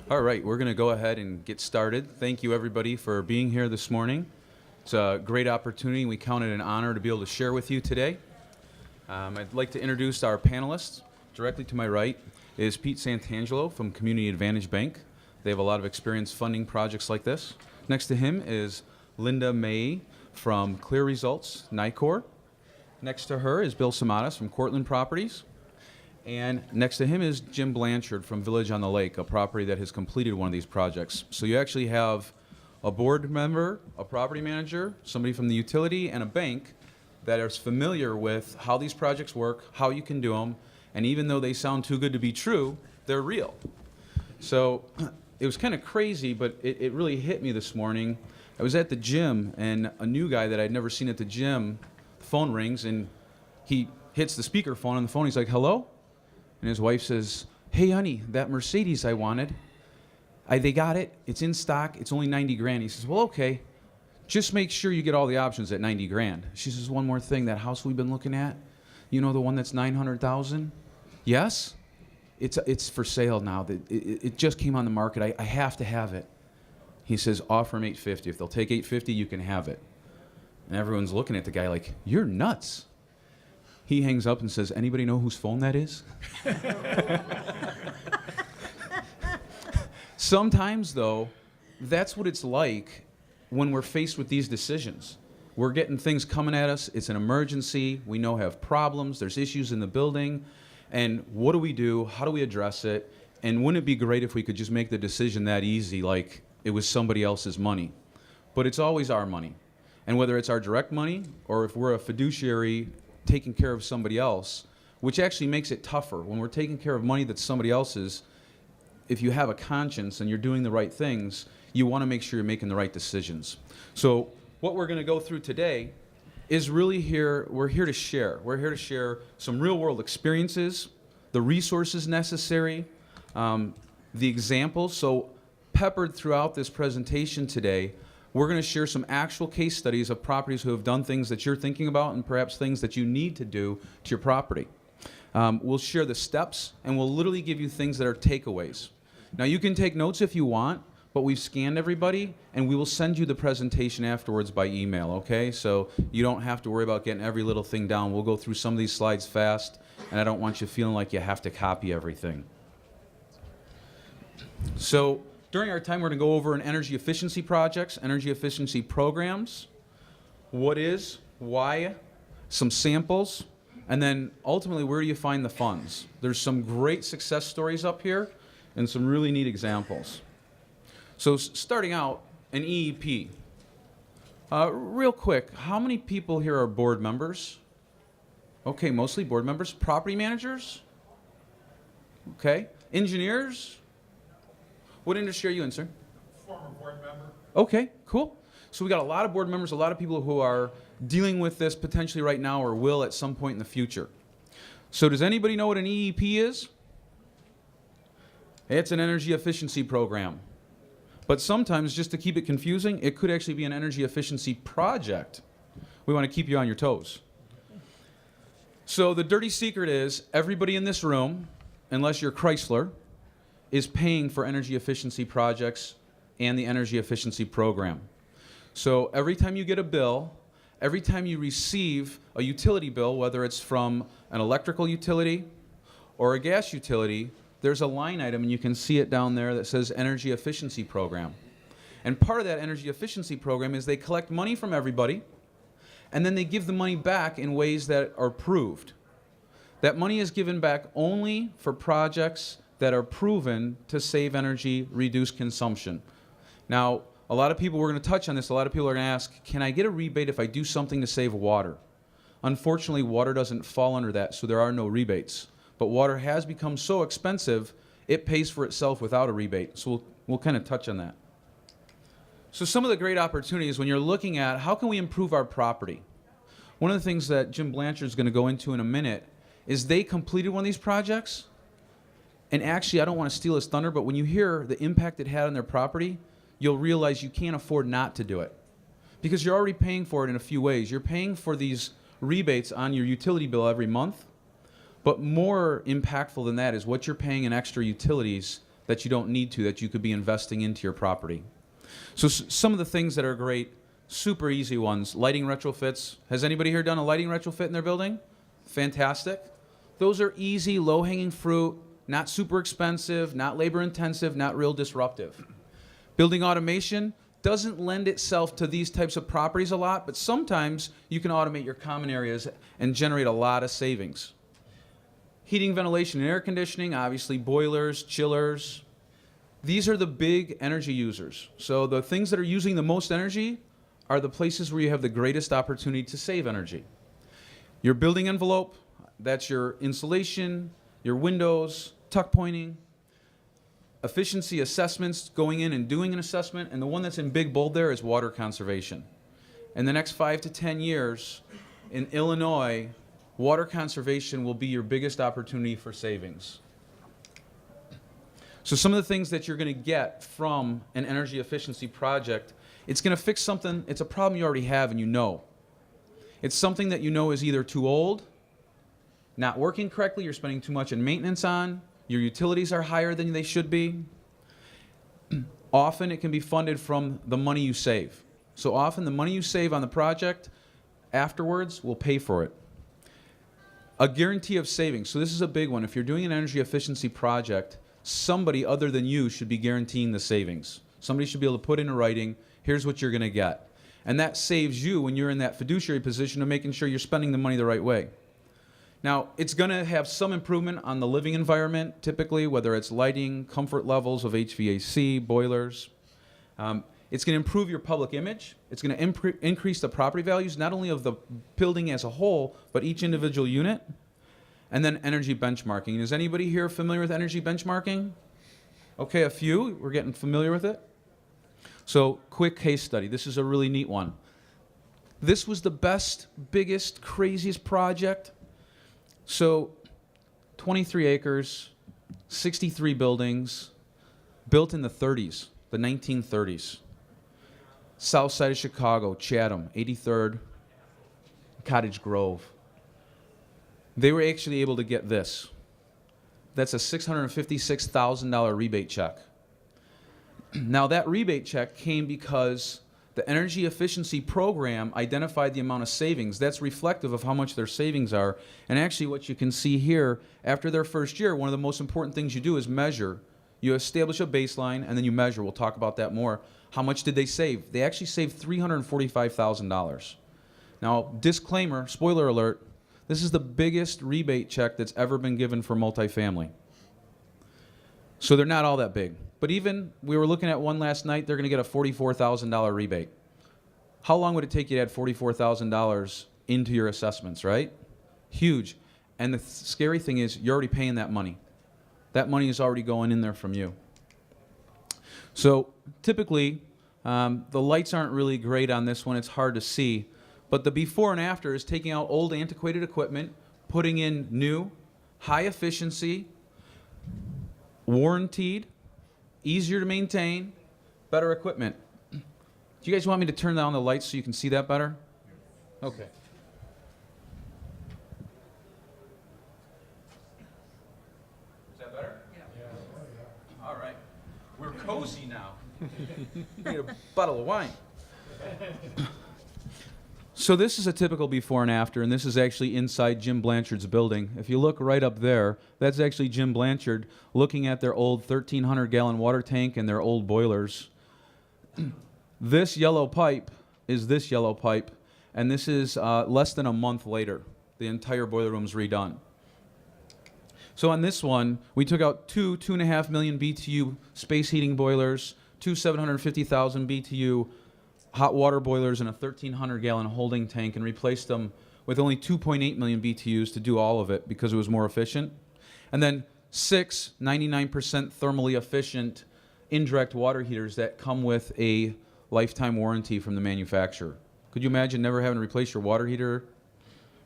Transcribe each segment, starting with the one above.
All right, we're going to go ahead and get started. Thank you, everybody, for being here this morning. It's a great opportunity. We count it an honor to be able to share with you today. I'd like to introduce our panelists. Directly to my right is Pete Santangelo from Community Advantage Bank. They have a lot of experience funding projects like this. Next to him is Linda May from Clear Results, NICOR. Next to her is Bill Samadas from Cortland Properties. And next to him is Jim Blanchard from Village on the Lake, a property that has completed one of these projects. So you actually have a board member, a property manager, somebody from the utility, and a bank that is familiar with how these projects work, how you can do them, and even though they sound too good to be true, they're real. So it was kind of crazy, but it really hit me this morning. I was at the gym, and a new guy that I'd never seen at the gym, the phone rings, and he hits the speakerphone on the phone. He's like, hello? And his wife says, hey, honey, that Mercedes I wanted, they got it. It's in stock. It's only 90 grand. He says, well, okay. Just make sure you get all the options at 90 grand. She says, one more thing. That house we've been looking at, you know, the one that's 900,000? Yes? It's for sale now. It just came on the market. I have to have it. He says, offer him 850. If they'll take 850, you can have it. And everyone's looking at the guy like, you're nuts. He hangs up and says, anybody know whose phone that is? Sometimes, though, that's what it's like when we're faced with these decisions. We're getting things coming at us. It's an emergency. We know have problems. There's issues in the building. And what do we do? How do we address it? And wouldn't it be great if we could just make the decision that easy, like it was somebody else's money? But it's always our money. And whether it's our direct money or if we're a fiduciary taking care of somebody else, which actually makes it tougher. When we're taking care of money that's somebody else's, if you have a conscience and you're doing the right things, you want to make sure you're making the right decisions. So what we're going to go through today is really we're here to share. We're here to share some real world experiences, the resources necessary, the examples. So peppered throughout this presentation today, we're going to share some actual case studies of properties who have done things that you're thinking about and perhaps things that you need to do to your property. We'll share the steps, and we'll literally give you things that are takeaways. Now, you can take notes if you want, but we've scanned everybody, and we will send you the presentation afterwards by email, okay? So you don't have to worry about getting every little thing down. We'll go through some of these slides fast, and I don't want you feeling like you have to copy everything. So during our time, we're going to go over an energy efficiency projects, energy efficiency programs, what is, why, some samples, and then ultimately, where do you find the funds? There's some great success stories up here and some really neat examples. So starting out, an EEP. Real quick, how many people here are board members? Okay, mostly board members. Property managers? Okay. Engineers? What industry are you in, sir? Former board member. Okay, cool. So we got a lot of board members, a lot of people who are dealing with this potentially right now or will at some point in the future. So does anybody know what an EEP is? It's an energy efficiency program. But sometimes, just to keep it confusing, it could actually be an energy efficiency project. We want to keep you on your toes. So the dirty secret is everybody in this room, unless you're Chrysler, is paying for energy efficiency projects and the energy efficiency program. So every time you get a bill, every time you receive a utility bill, whether it's from an electrical utility or a gas utility, there's a line item, and you can see it down there that says energy efficiency program. And part of that energy efficiency program is they collect money from everybody, and then they give the money back in ways that are proved. That money is given back only for projects that are proven to save energy, reduce consumption. Now, a lot of people, we're going to touch on this, a lot of people are going to ask, can I get a rebate if I do something to save water? Unfortunately, water doesn't fall under that, so there are no rebates. But water has become so expensive, it pays for itself without a rebate. So we'll kind of touch on that. So some of the great opportunities when you're looking at how can we improve our property? One of the things that Jim Blanchard is going to go into in a minute is they completed one of these projects. And actually, I don't want to steal his thunder, but when you hear the impact it had on their property, you'll realize you can't afford not to do it. Because you're already paying for it in a few ways. You're paying for these rebates on your utility bill every month. But more impactful than that is what you're paying in extra utilities that you don't need to, that you could be investing into your property. So some of the things that are great, super easy ones, lighting retrofits. Has anybody here done a lighting retrofit in their building? Fantastic. Those are easy, low-hanging fruit, not super expensive, not labor-intensive, not real disruptive. Building automation doesn't lend itself to these types of properties a lot, but sometimes you can automate your common areas and generate a lot of savings. Heating, ventilation, and air conditioning, obviously boilers, chillers. These are the big energy users. So the things that are using the most energy are the places where you have the greatest opportunity to save energy. Your building envelope, that's your insulation, your windows, tuck pointing, efficiency assessments, going in and doing an assessment, and the one that's in big bold there is water conservation. In the next 5 to 10 years, in Illinois, water conservation will be your biggest opportunity for savings. So some of the things that you're going to get from an energy efficiency project, it's going to fix something, it's a problem you already have and you know. It's something that you know is either too old, not working correctly, you're spending too much in maintenance on, your utilities are higher than they should be. Often it can be funded from the money you save. So often the money you save on the project afterwards will pay for it. A guarantee of savings. So this is a big one. If you're doing an energy efficiency project, somebody other than you should be guaranteeing the savings. Somebody should be able to put in writing, here's what you're going to get. And that saves you when you're in that fiduciary position of making sure you're spending the money the right way. Now, it's going to have some improvement on the living environment, typically, whether it's lighting, comfort levels of HVAC, boilers. It's going to improve your public image. It's going to increase the property values, not only of the building as a whole, but each individual unit. And then energy benchmarking. Is anybody here familiar with energy benchmarking? Okay, a few. We're getting familiar with it. So, quick case study. This is a really neat one. This was the best, biggest, craziest project. So, 23 acres, 63 buildings, built in the 30s, the 1930s. South side of Chicago, Chatham, 83rd, Cottage Grove. They were actually able to get this. That's a $656,000 rebate check. Now, that rebate check came because the energy efficiency program identified the amount of savings. That's reflective of how much their savings are. And actually what you can see here, after their first year, one of the most important things you do is measure. You establish a baseline and then you measure. We'll talk about that more. How much did they save? They actually saved $345,000. Now, disclaimer, spoiler alert, this is the biggest rebate check that's ever been given for multifamily. So they're not all that big. But even, we were looking at one last night, they're going to get a $44,000 rebate. How long would it take you to add $44,000 into your assessments, right? Huge. And the scary thing is, you're already paying that money. That money is already going in there from you. So typically, the lights aren't really great on this one. It's hard to see. But the before and after is taking out old antiquated equipment, putting in new, high efficiency, warranted, easier to maintain, better equipment. Do you guys want me to turn down the lights so you can see that better? Okay. Is that better? Yeah. All right. We're cozy now. We need a bottle of wine. So this is a typical before and after, and this is actually inside Jim Blanchard's building. If you look right up there, that's actually Jim Blanchard looking at their old 1,300-gallon water tank and their old boilers. This yellow pipe is this yellow pipe, and this is less than a month later. The entire boiler room's redone. So on this one, we took out two 2.5 million BTU space heating boilers, two 750,000 BTU hot water boilers and a 1,300-gallon holding tank, and replaced them with only 2.8 million BTUs to do all of it because it was more efficient. And then 6 99% thermally efficient indirect water heaters that come with a lifetime warranty from the manufacturer. Could you imagine never having to replace your water heater?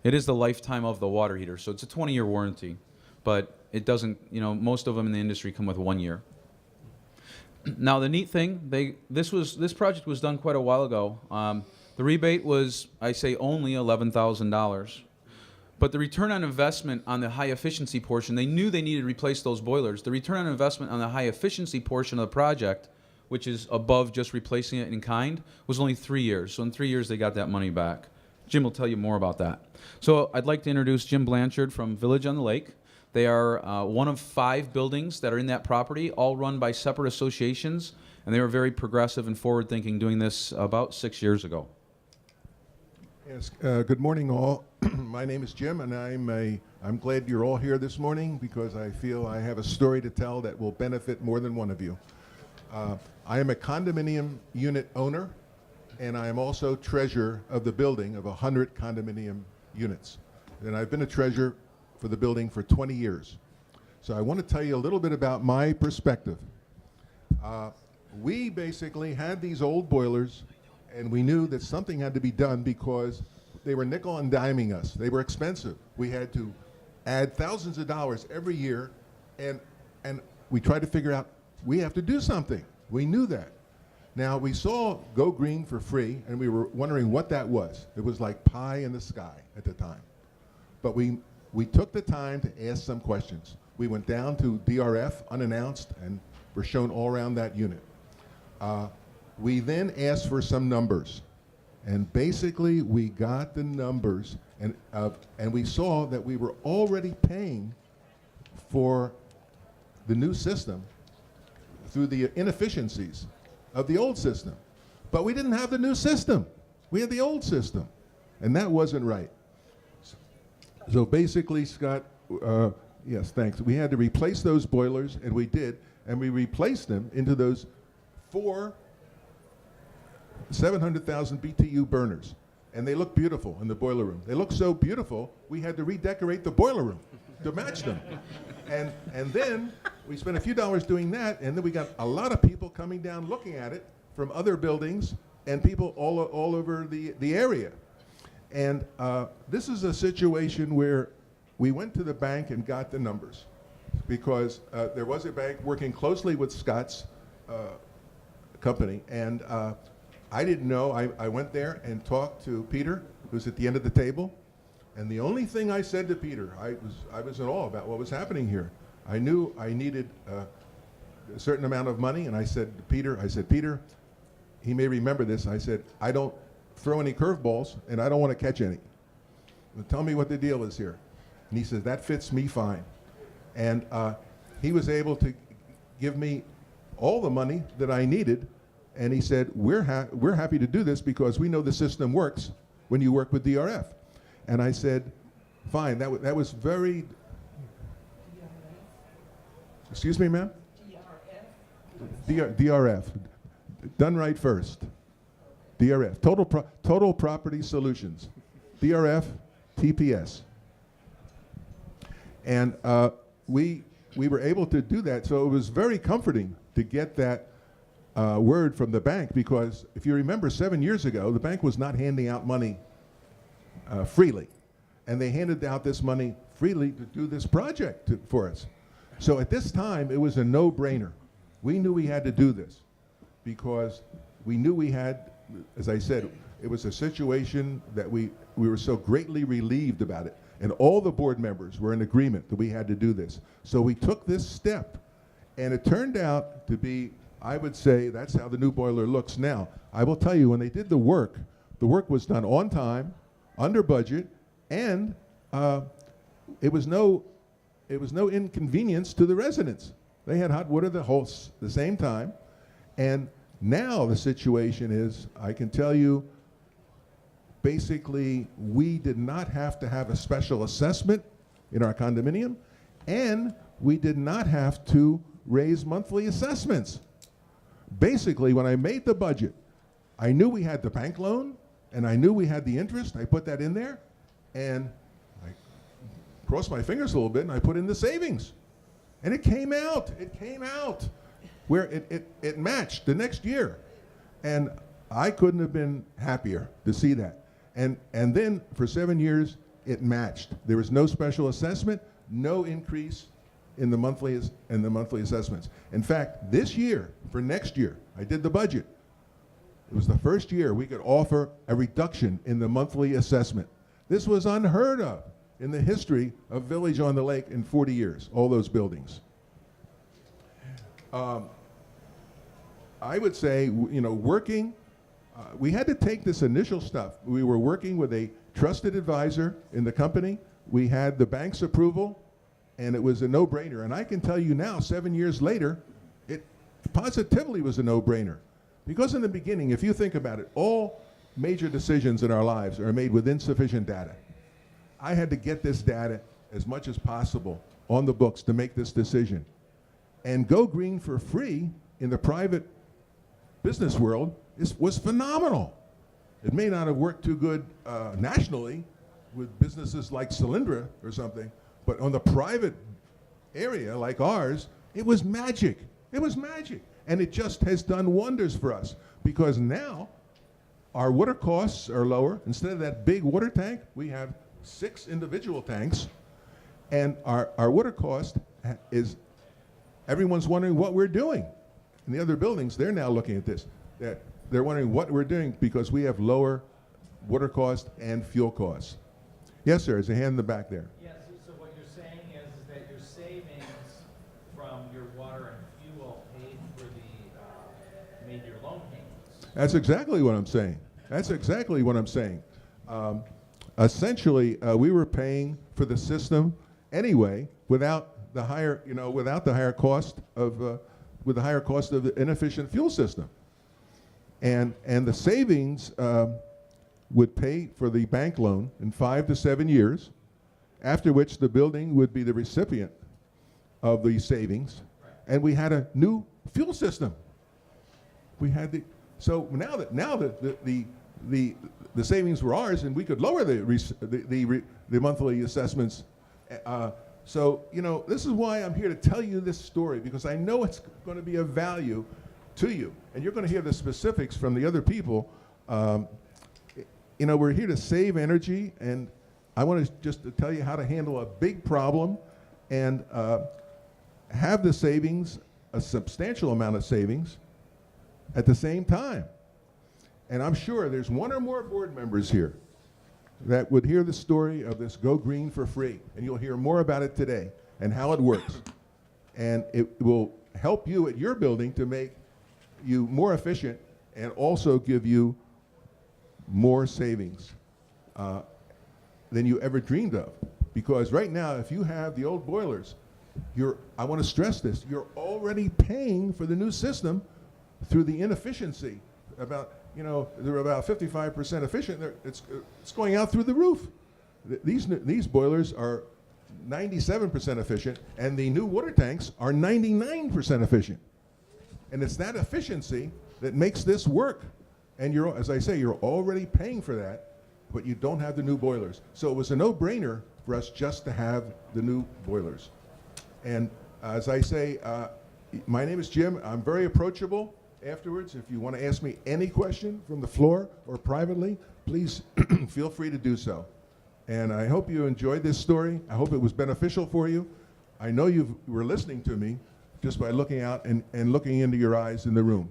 It is the lifetime of the water heater, so it's a 20-year warranty. But it doesn't, most of them in the industry come with 1 year. Now the neat thing, this project was done quite a while ago. The rebate was, I say, only $11,000, But the return on investment on the high efficiency portion, they knew they needed to replace those boilers. The return on investment on the high efficiency portion of the project, which is above just replacing it in kind, was only 3 years. So in 3 years, they got that money back. Jim will tell you more about that. So I'd like to introduce Jim Blanchard from Village on the Lake. They are one of 5 buildings that are in that property, all run by separate associations, and they were very progressive and forward-thinking, doing this about 6 years ago. Yes, good morning all. My name is Jim, and I'm glad you're all here this morning because I feel I have a story to tell that will benefit more than one of you. I am a condominium unit owner, and I am also treasurer of the building of 100 condominium units. And I've been a treasurer for the building for 20 years. So I want to tell you a little bit about my perspective. We basically had these old boilers, and we knew that something had to be done because they were nickel and diming us. They were expensive. We had to add thousands of dollars every year, and we tried to figure out, we have to do something. We knew that. Now, we saw Go Green for free, and we were wondering what that was. It was like pie in the sky at the time. But we took the time to ask some questions. We went down to DRF unannounced and were shown all around that unit. We then asked for some numbers, and basically we got the numbers, and we saw that we were already paying for the new system through the inefficiencies of the old system. But we didn't have the new system. We had the old system, and that wasn't right. So basically, Scott, yes, thanks. We had to replace those boilers, and we did, and we replaced them into those 4 700,000 BTU burners, and they look beautiful in the boiler room. They look so beautiful, we had to redecorate the boiler room to match them. And then we spent a few dollars doing that, and then we got a lot of people coming down looking at it from other buildings and people all over the area. And this is a situation where we went to the bank and got the numbers because there was a bank working closely with Scott's company, and I didn't know. I went there and talked to Peter, who's at the end of the table, and the only thing I said to Peter, I was in awe about what was happening here. I knew I needed a certain amount of money, and I said to Peter, Peter, he may remember this, I said, I don't throw any curveballs, and I don't want to catch any. But tell me what the deal is here. And he says, that fits me fine. And he was able to give me all the money that I needed. And he said, we're happy to do this because we know the system works when you work with DRF. And I said, fine, that was very... Excuse me, ma'am? DRF. Done right first. DRF. Total Property Solutions. DRF, TPS. And we were able to do that, so it was very comforting to get that word from the bank, because if you remember 7 years ago, the bank was not handing out money freely. And they handed out this money freely to do this project for us. So at this time, it was a no-brainer. We knew we had to do this because we knew we had, as I said, it was a situation that we were so greatly relieved about it. And all the board members were in agreement that we had to do this. So we took this step, and it turned out to be, I would say, that's how the new boiler looks now. I will tell you, when they did the work was done on time, under budget, and it was no inconvenience to the residents. They had hot water the same time, and now the situation is, I can tell you, basically, we did not have to have a special assessment in our condominium, and we did not have to raise monthly assessments. Basically, when I made the budget, I knew we had the bank loan, and I knew we had the interest. I put that in there, and I crossed my fingers a little bit, and I put in the savings. And it came out. It came out where it matched the next year. And I couldn't have been happier to see that. And then for 7 years, it matched. There was no special assessment, no increase in the monthly assessments. In fact, this year, for next year, I did the budget. It was the first year we could offer a reduction in the monthly assessment. This was unheard of. in the history of Village on the Lake in 40 years, all those buildings. I would say, working, we had to take this initial stuff. We were working with a trusted advisor in the company. We had the bank's approval, and it was a no-brainer. And I can tell you now, 7 years later, it positively was a no-brainer. Because in the beginning, if you think about it, all major decisions in our lives are made with insufficient data. I had to get this data as much as possible on the books to make this decision. And go green for free in the private business world was phenomenal. It may not have worked too good nationally with businesses like Solyndra or something, but on the private area like ours, it was magic. It was magic. And it just has done wonders for us because now our water costs are lower. Instead of that big water tank, we have 6 individual tanks, and our water cost is, everyone's wondering what we're doing. In the other buildings, they're now looking at this. They're wondering what we're doing because we have lower water cost and fuel costs. Yes, sir, there's a hand in the back there. Yes, so what you're saying is that your savings from your water and fuel paid for made your loan payments. That's exactly what I'm saying. That's exactly what I'm saying. Essentially, we were paying for the system anyway without the higher, without the higher cost of, with the higher cost of the inefficient fuel system. And the savings would pay for the bank loan in 5 to 7 years, after which the building would be the recipient of the savings, and we had a new fuel system. We had so now that the savings were ours, and we could lower the monthly assessments. So this is why I'm here to tell you this story, because I know it's going to be of value to you, and you're going to hear the specifics from the other people. We're here to save energy, and I want to just to tell you how to handle a big problem and have the savings, a substantial amount of savings, at the same time. And I'm sure there's one or more board members here that would hear the story of this Go Green for free, and you'll hear more about it today and how it works. And it will help you at your building to make you more efficient and also give you more savings than you ever dreamed of. Because right now, if you have the old boilers, I want to stress this, you're already paying for the new system through the inefficiency. They're about 55% efficient. It's going out through the roof. These boilers are 97% efficient, and the new water tanks are 99% efficient. And it's that efficiency that makes this work. And as I say, you're already paying for that, but you don't have the new boilers. So it was a no-brainer for us just to have the new boilers. And as I say, my name is Jim. I'm very approachable afterwards. If you want to ask me any question from the floor or privately, please feel free to do so. And I hope you enjoyed this story. I hope it was beneficial for you. I know you were listening to me just by looking out and looking into your eyes in the room.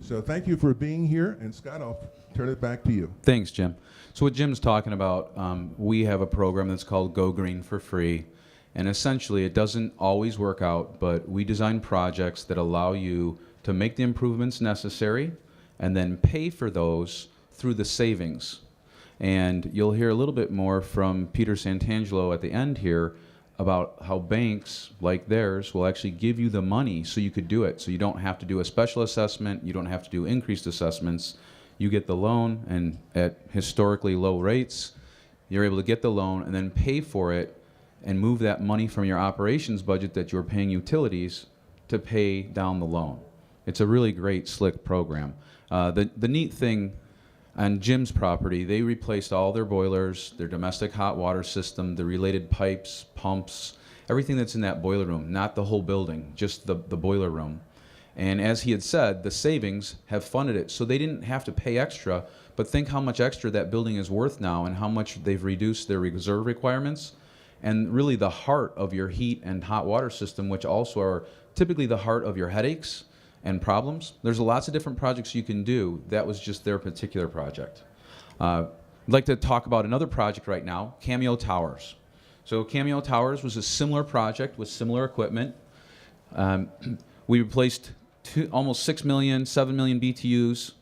So thank you for being here. And Scott, I'll turn it back to you. Thanks, Jim. So what Jim's talking about, we have a program that's called Go Green for free. And essentially, it doesn't always work out, but we design projects that allow you to make the improvements necessary and then pay for those through the savings. And you'll hear a little bit more from Peter Santangelo at the end here about how banks like theirs will actually give you the money so you could do it. So you don't have to do a special assessment, you don't have to do increased assessments. You get the loan, and at historically low rates, you're able to get the loan and then pay for it and move that money from your operations budget that you're paying utilities to pay down the loan. It's a really great, slick program. The neat thing on Jim's property, they replaced all their boilers, their domestic hot water system, the related pipes, pumps, everything that's in that boiler room, not the whole building, just the boiler room. And as he had said, the savings have funded it, so they didn't have to pay extra, but think how much extra that building is worth now and how much they've reduced their reserve requirements. And really the heart of your heat and hot water system, which also are typically the heart of your headaches and problems. There's lots of different projects you can do. That was just their particular project. I'd like to talk about another project right now, Cameo Towers. So Cameo Towers was a similar project with similar equipment. We replaced almost 6 million, 7 million BTUs,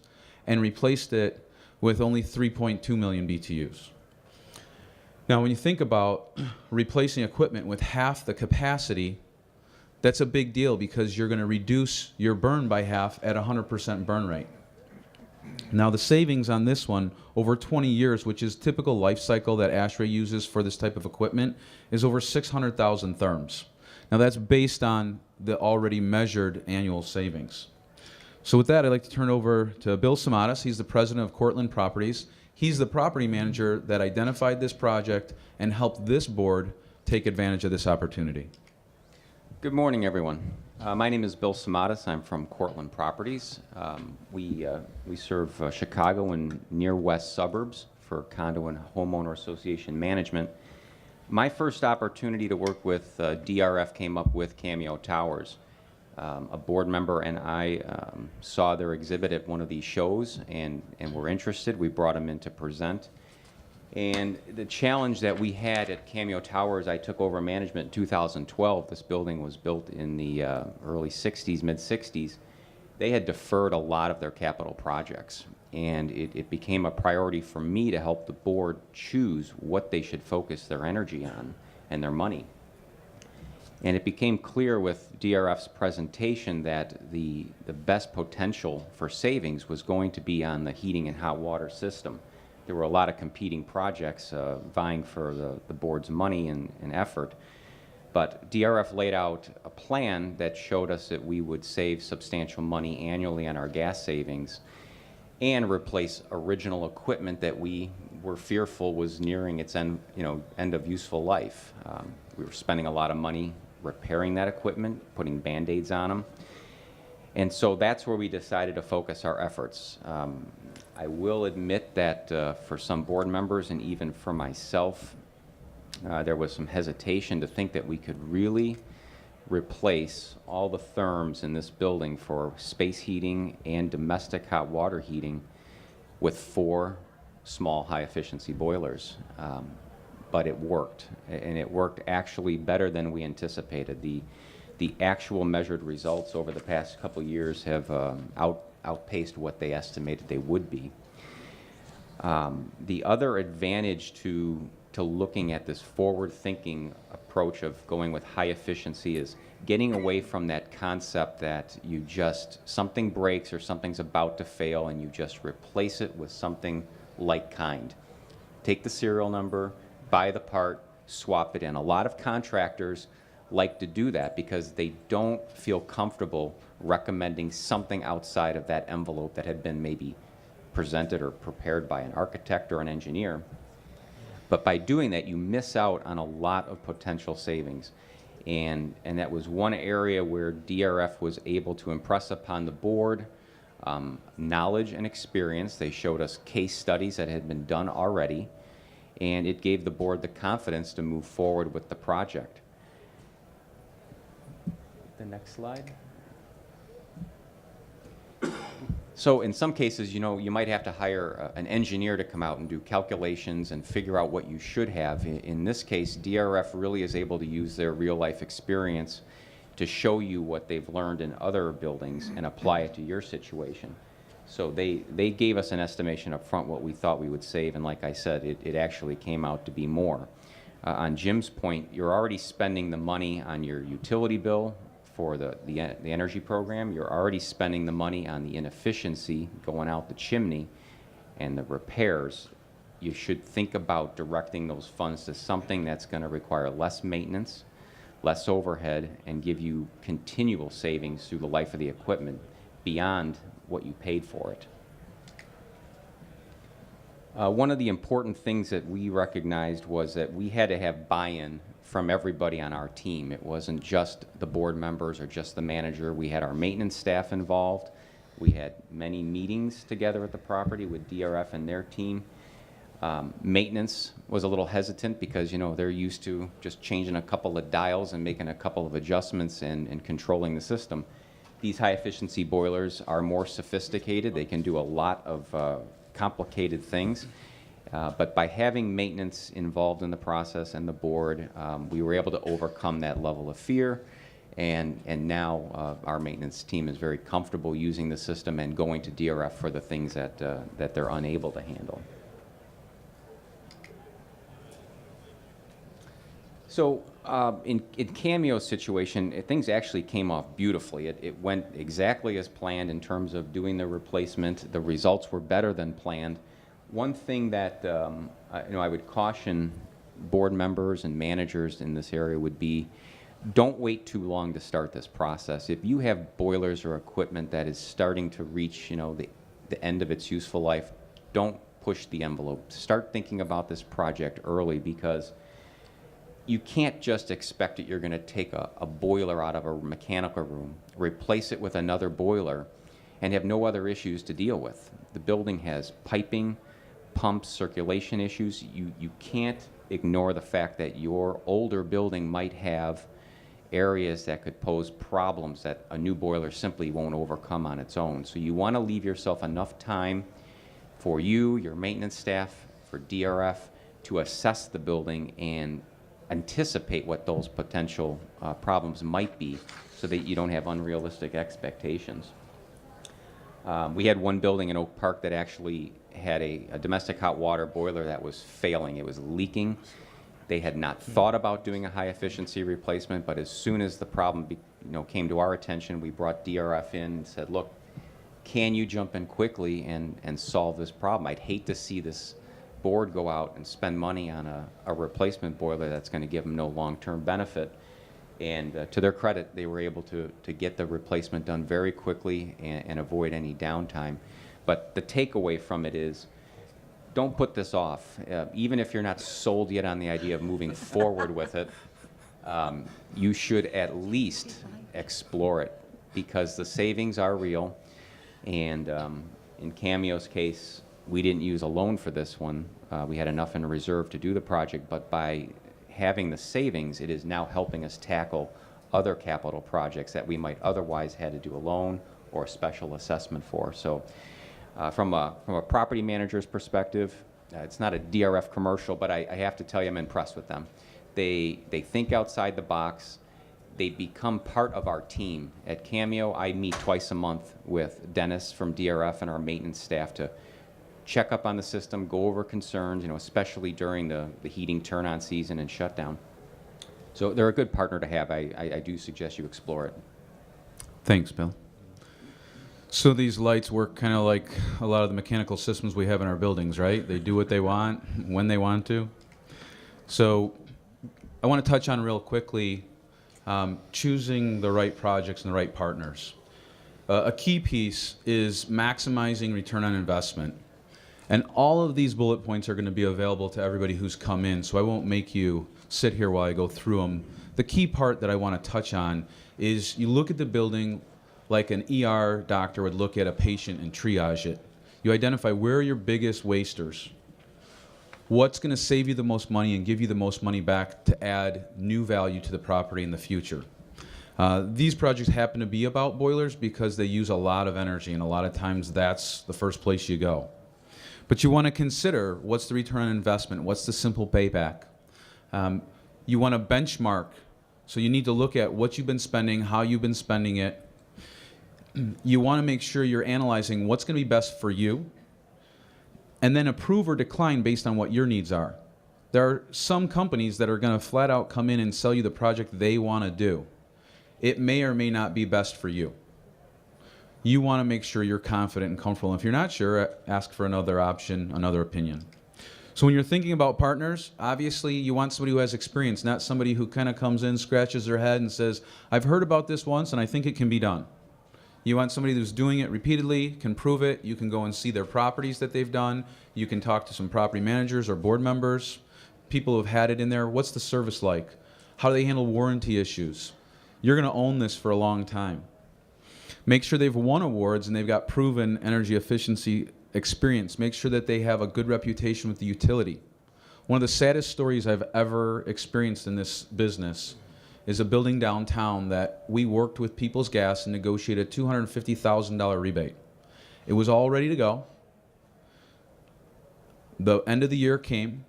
and replaced it with only 3.2 million BTUs. Now, when you think about replacing equipment with half the capacity, that's a big deal because you're going to reduce your burn by half at 100% burn rate. Now, the savings on this one over 20 years, which is typical life cycle that ASHRAE uses for this type of equipment, is over 600,000 therms. Now, that's based on the already measured annual savings. So with that, I'd like to turn over to Bill Samadas. He's the president of Cortland Properties. He's the property manager that identified this project and helped this board take advantage of this opportunity. Good morning, everyone. My name is Bill Samadas. I'm from Cortland Properties. We serve Chicago and near west suburbs for condo and homeowner association management. My first opportunity to work with DRF came up with Cameo Towers. A board member and I saw their exhibit at one of these shows and were interested. We brought them in to present. And the challenge that we had at Cameo Towers, I took over management in 2012. This building was built in the early 60s, mid-60s. They had deferred a lot of their capital projects. And it became a priority for me to help the board choose what they should focus their energy on and their money. And it became clear with DRF's presentation that the best potential for savings was going to be on the heating and hot water system. There were a lot of competing projects vying for the board's money and effort. But DRF laid out a plan that showed us that we would save substantial money annually on our gas savings and replace original equipment that we were fearful was nearing its end of useful life. We were spending a lot of money repairing that equipment, putting Band-Aids on them. And so that's where we decided to focus our efforts. I will admit that for some board members and even for myself, there was some hesitation to think that we could really replace all the therms in this building for space heating and domestic hot water heating with 4 small high-efficiency boilers. But it worked, and it worked actually better than we anticipated. The actual measured results over the past couple of years have outpaced what they estimated they would be. The other advantage to looking at this forward-thinking approach of going with high efficiency is getting away from that concept that something breaks or something's about to fail and you just replace it with something like kind. Take the serial number, buy the part, swap it in. A lot of contractors like to do that because they don't feel comfortable recommending something outside of that envelope that had been maybe presented or prepared by an architect or an engineer. But by doing that, you miss out on a lot of potential savings. And that was one area where DRF was able to impress upon the board knowledge and experience. They showed us case studies that had been done already, and it gave the board the confidence to move forward with the project. The next slide. So in some cases, you might have to hire an engineer to come out and do calculations and figure out what you should have. In this case, DRF really is able to use their real-life experience to show you what they've learned in other buildings and apply it to your situation. So they gave us an estimation up front what we thought we would save, and like I said, it actually came out to be more. On Jim's point, you're already spending the money on your utility bill for the energy program. You're already spending the money on the inefficiency going out the chimney and the repairs. You should think about directing those funds to something that's going to require less maintenance, less overhead, and give you continual savings through the life of the equipment beyond what you paid for it. One of the important things that we recognized was that we had to have buy-in from everybody on our team. It wasn't just the board members or just the manager. We had our maintenance staff involved. We had many meetings together at the property with DRF and their team. Maintenance was a little hesitant because they're used to just changing a couple of dials and making a couple of adjustments and controlling the system. These high efficiency boilers are more sophisticated. They can do a lot of complicated things. But by having maintenance involved in the process and the board, we were able to overcome that level of fear. And now our maintenance team is very comfortable using the system and going to DRF for the things that they're unable to handle. So in Cameo's situation, things actually came off beautifully. It went exactly as planned in terms of doing the replacement. The results were better than planned. One thing that I would caution board members and managers in this area would be, don't wait too long to start this process. If you have boilers or equipment that is starting to reach the end of its useful life, don't push the envelope. Start thinking about this project early, because you can't just expect that you're going to take a boiler out of a mechanical room, replace it with another boiler, and have no other issues to deal with. The building has piping, pumps, circulation issues. You can't ignore the fact that your older building might have areas that could pose problems that a new boiler simply won't overcome on its own. So you want to leave yourself enough time for you, your maintenance staff, for DRF to assess the building and anticipate what those potential problems might be, so that you don't have unrealistic expectations. We had one building in Oak Park that actually had a domestic hot water boiler that was failing. It was leaking. They had not thought about doing a high efficiency replacement, but as soon as the problem came to our attention, we brought DRF in and said, look, can you jump in quickly and solve this problem? I'd hate to see this board go out and spend money on a replacement boiler that's going to give them no long-term benefit. And to their credit, they were able to get the replacement done very quickly and avoid any downtime. But the takeaway from it is, don't put this off. Even if you're not sold yet on the idea of moving forward with it, you should at least explore it, because the savings are real. And in Cameo's case, we didn't use a loan for this one. We had enough in reserve to do the project, but by having the savings, it is now helping us tackle other capital projects that we might otherwise had to do a loan or a special assessment for. So from a property manager's perspective, it's not a DRF commercial, but I have to tell you, I'm impressed with them. They think outside the box. They become part of our team. At Cameo, I meet twice a month with Dennis from DRF and our maintenance staff to check up on the system, go over concerns, especially during the heating turn-on season and shutdown. So they're a good partner to have. I do suggest you explore it. Thanks, Bill. So these lights work kind of like a lot of the mechanical systems we have in our buildings, right? They do what they want, when they want to. So I want to touch on real quickly choosing the right projects and the right partners. A key piece is maximizing return on investment. And all of these bullet points are going to be available to everybody who's come in, so I won't make you sit here while I go through them. The key part that I want to touch on is you look at the building like an ER doctor would look at a patient and triage it. You identify where are your biggest wasters, what's going to save you the most money and give you the most money back to add new value to the property in the future. These projects happen to be about boilers because they use a lot of energy, and a lot of times that's the first place you go. But you want to consider what's the return on investment, what's the simple payback. You want to benchmark, so you need to look at what you've been spending, how you've been spending it. You want to make sure you're analyzing what's going to be best for you, and then approve or decline based on what your needs are. There are some companies that are going to flat out come in and sell you the project they want to do. It may or may not be best for you. You want to make sure you're confident and comfortable. And if you're not sure, ask for another option, another opinion. So when you're thinking about partners, obviously you want somebody who has experience, not somebody who kind of comes in, scratches their head and says, I've heard about this once and I think it can be done. You want somebody who's doing it repeatedly, can prove it. You can go and see their properties that they've done. You can talk to some property managers or board members, people who have had it in there. What's the service like? How do they handle warranty issues? You're going to own this for a long time. Make sure they've won awards and they've got proven energy efficiency experience. Make sure that they have a good reputation with the utility. One of the saddest stories I've ever experienced in this business is a building downtown that we worked with People's Gas and negotiated a $250,000 rebate. It was all ready to go. the end of the year came,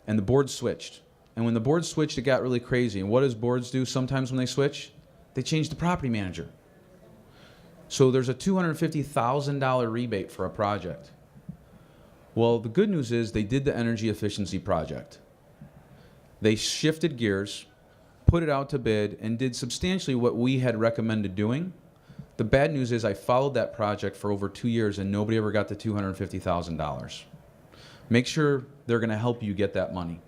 and the board switched. And when the board switched, it got really crazy. And what does boards do sometimes when they switch? They change the property manager. So there's a $250,000 rebate for a project. Well, the good news is they did the energy efficiency project. They shifted gears, put it out to bid, and did substantially what we had recommended doing. The bad news is I followed that project for over 2 years and nobody ever got the $250,000. Make sure they're going to help you get that money.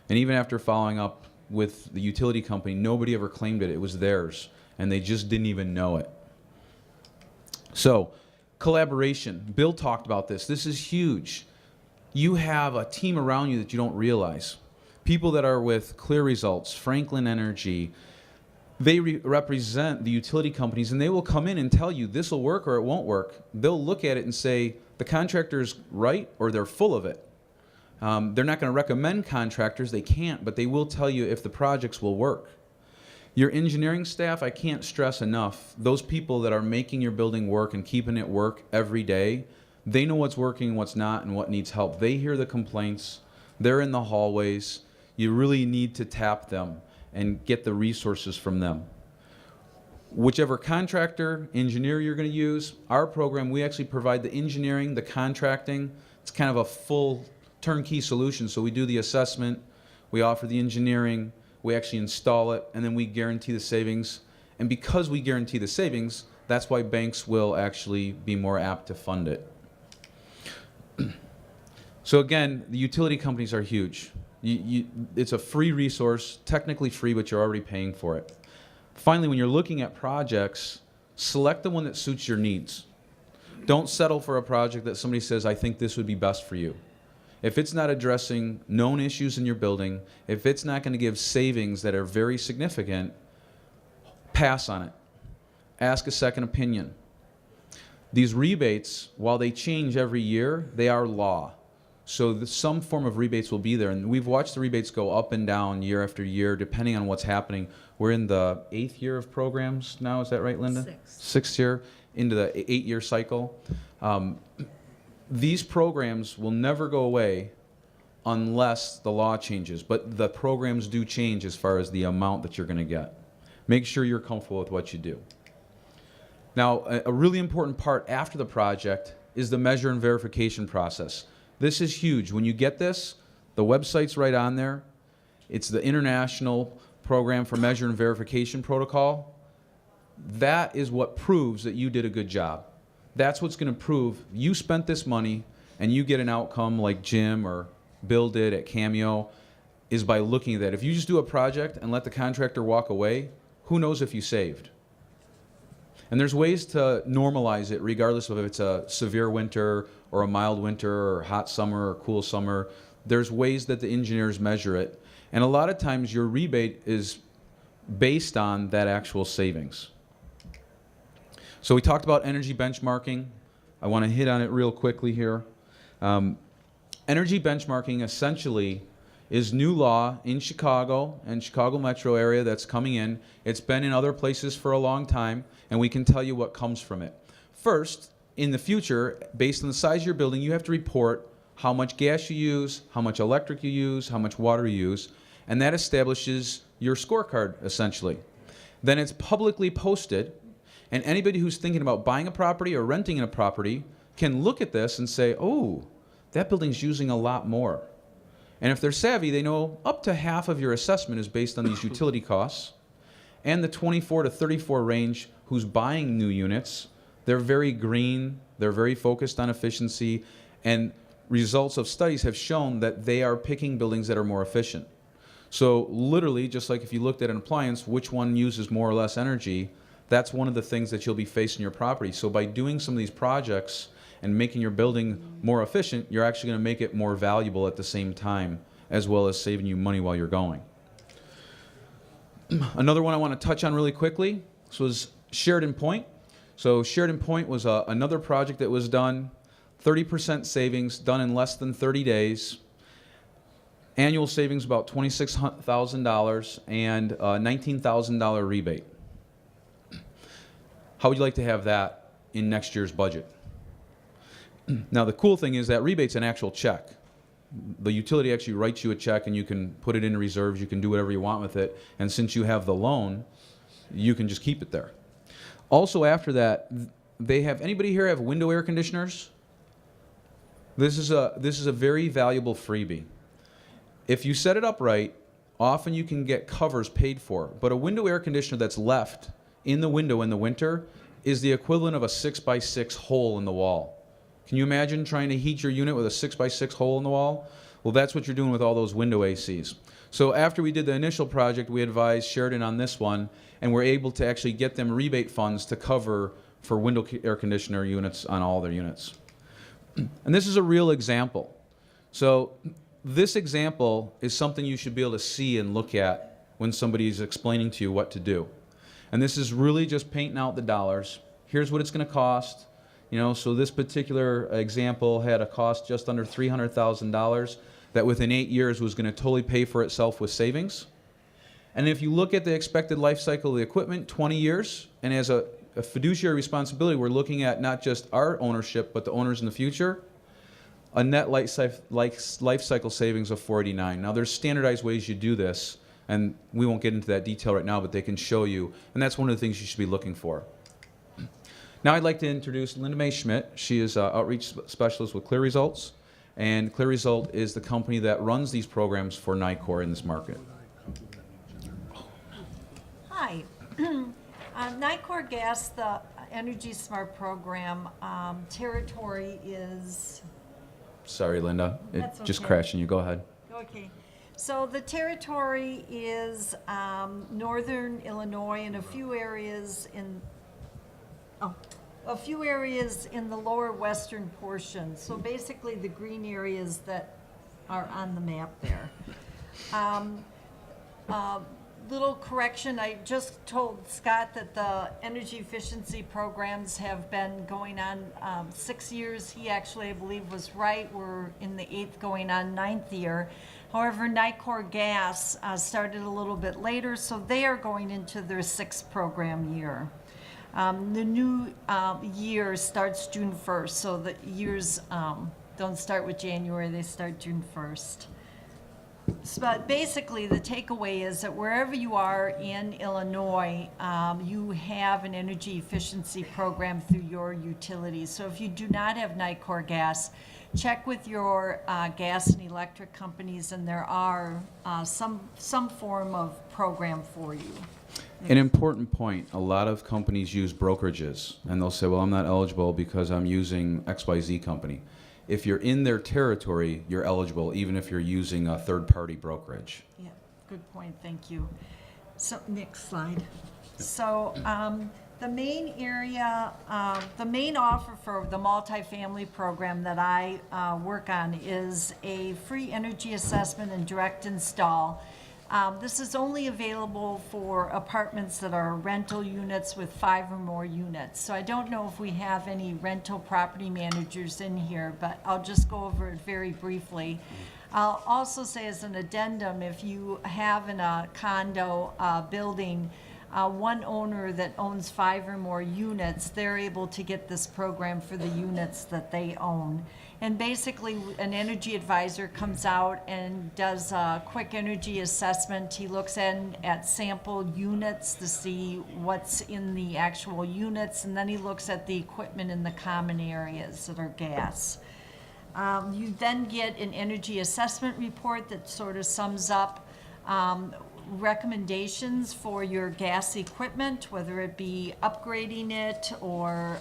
And even after following up with the utility company, nobody ever claimed it. It was theirs, and they just didn't even know it. So, collaboration. Bill talked about this. This is huge. You have a team around you that you don't realize. People that are with Clear Results, Franklin Energy, they represent the utility companies, and they will come in and tell you this will work or it won't work. They'll look at it and say the contractor's right or they're full of it. They're not going to recommend contractors. They can't, but they will tell you if the projects will work. Your engineering staff, I can't stress enough, those people that are making your building work and keeping it work every day, they know what's working, what's not, and what needs help. They hear the complaints. They're in the hallways. You really need to tap them and get the resources from them. Whichever contractor, engineer you're going to use, our program, we actually provide the engineering, the contracting. It's kind of a full turnkey solution. So we do the assessment, we offer the engineering, we actually install it, and then we guarantee the savings. And because we guarantee the savings, that's why banks will actually be more apt to fund it. So again, the utility companies are huge. It's a free resource, technically free, but you're already paying for it. Finally, when you're looking at projects, select the one that suits your needs. Don't settle for a project that somebody says, I think this would be best for you. If it's not addressing known issues in your building, if it's not going to give savings that are very significant, pass on it. Ask a second opinion. These rebates, while they change every year, they are law. So some form of rebates will be there. And we've watched the rebates go up and down year after year, depending on what's happening. We're in the 8th year of programs now, is that right, Linda? 6th year, into the 8-year cycle. These programs will never go away unless the law changes. But the programs do change as far as the amount that you're going to get. Make sure you're comfortable with what you do. Now, a really important part after the project is the measure and verification process. This is huge. When you get this, the website's right on there. It's the International Program for Measure and Verification Protocol. That is what proves that you did a good job. That's what's going to prove you spent this money and you get an outcome like Jim or Bill did at Cameo, is by looking at that. If you just do a project and let the contractor walk away, who knows if you saved? And there's ways to normalize it regardless of if it's a severe winter or a mild winter or hot summer or cool summer. There's ways that the engineers measure it. And a lot of times your rebate is based on that actual savings. So we talked about energy benchmarking. I want to hit on it real quickly here. Energy benchmarking essentially is new law in Chicago and Chicago metro area that's coming in. It's been in other places for a long time, and we can tell you what comes from it. First, in the future, based on the size of your building, you have to report how much gas you use, how much electric you use, how much water you use, and that establishes your scorecard, essentially. Then it's publicly posted, and anybody who's thinking about buying a property or renting a property can look at this and say, oh, that building's using a lot more. And if they're savvy, they know up to half of your assessment is based on these utility costs. And the 24 to 34 range who's buying new units, they're very green, they're very focused on efficiency, and results of studies have shown that they are picking buildings that are more efficient. So literally, just like if you looked at an appliance, which one uses more or less energy, that's one of the things that you'll be facing in your property. So by doing some of these projects and making your building more efficient, you're actually going to make it more valuable at the same time, as well as saving you money while you're going. Another one I want to touch on really quickly, this was Sheridan Point. So Sheridan Point was another project that was done, 30% savings, done in less than 30 days. Annual savings about $26,000 and a $19,000 rebate. How would you like to have that in next year's budget? Now the cool thing is that rebate's an actual check. the utility actually writes you a check and you can put it in reserves, you can do whatever you want with it, and since you have the loan, you can just keep it there. Also after that, they have, anybody here have window air conditioners? This is a very valuable freebie. If you set it up right, often you can get covers paid for, but a window air conditioner that's left in the window in the winter is the equivalent of a 6x6 hole in the wall. Can you imagine trying to heat your unit with a 6x6 hole in the wall? Well, that's what you're doing with all those window ACs. So after we did the initial project, we advised Sheridan on this one, and we're able to actually get them rebate funds to cover for window air conditioner units on all their units. And this is a real example. So this example is something you should be able to see and look at when somebody's explaining to you what to do. And this is really just painting out the dollars. Here's what it's going to cost. You know, so this particular example had a cost just under $300,000 that within 8 years was going to totally pay for itself with savings. And if you look at the expected life cycle of the equipment, 20 years, and as a fiduciary responsibility, we're looking at not just our ownership, but the owners in the future, a net life cycle savings of $489. Now, there's standardized ways you do this, and we won't get into that detail right now, but they can show you, and that's one of the things you should be looking for. Now I'd like to introduce Linda Mae Schmidt. She is an outreach specialist with Clear Results, and Clear Result is the company that runs these programs for NICOR in this market. Hi. NICOR Gas, the Energy Smart program, territory is, Sorry, Linda. It That's just okay. crashed on you. Go ahead. okay. So the territory is northern Illinois and a few areas in the lower western portion. So basically the green areas that are on the map there. Little correction, I just told Scott that the energy efficiency programs have been going on 6 years. He actually, I believe, was right. We're in the 8th going on 9th year. However, NICOR Gas started a little bit later, so they are going into their 6th program year. The new year starts June 1st, so the years don't start with January, they start June 1st. But basically, the takeaway is that wherever you are in Illinois, you have an energy efficiency program through your utilities. So if you do not have NICOR Gas, check with your gas and electric companies, and there are some form of program for you. An important point, a lot of companies use brokerages, and they'll say, well, I'm not eligible because I'm using XYZ company. If you're in their territory, you're eligible, even if you're using a third-party brokerage. Yeah, good point, thank you. So, next slide. So, the main area, the main offer for the multifamily program that I work on is a free energy assessment and direct install. This is only available for apartments that are rental units with 5 or more units. So I don't know if we have any rental property managers in here, but I'll just go over it very briefly. I'll also say as an addendum, if you have in a condo building one owner that owns 5 or more units, they're able to get this program for the units that they own. And basically, an energy advisor comes out and does a quick energy assessment. He looks at sample units to see what's in the actual units, and then he looks at the equipment in the common areas that are gas. You then get an energy assessment report that sort of sums up recommendations for your gas equipment, whether it be upgrading it or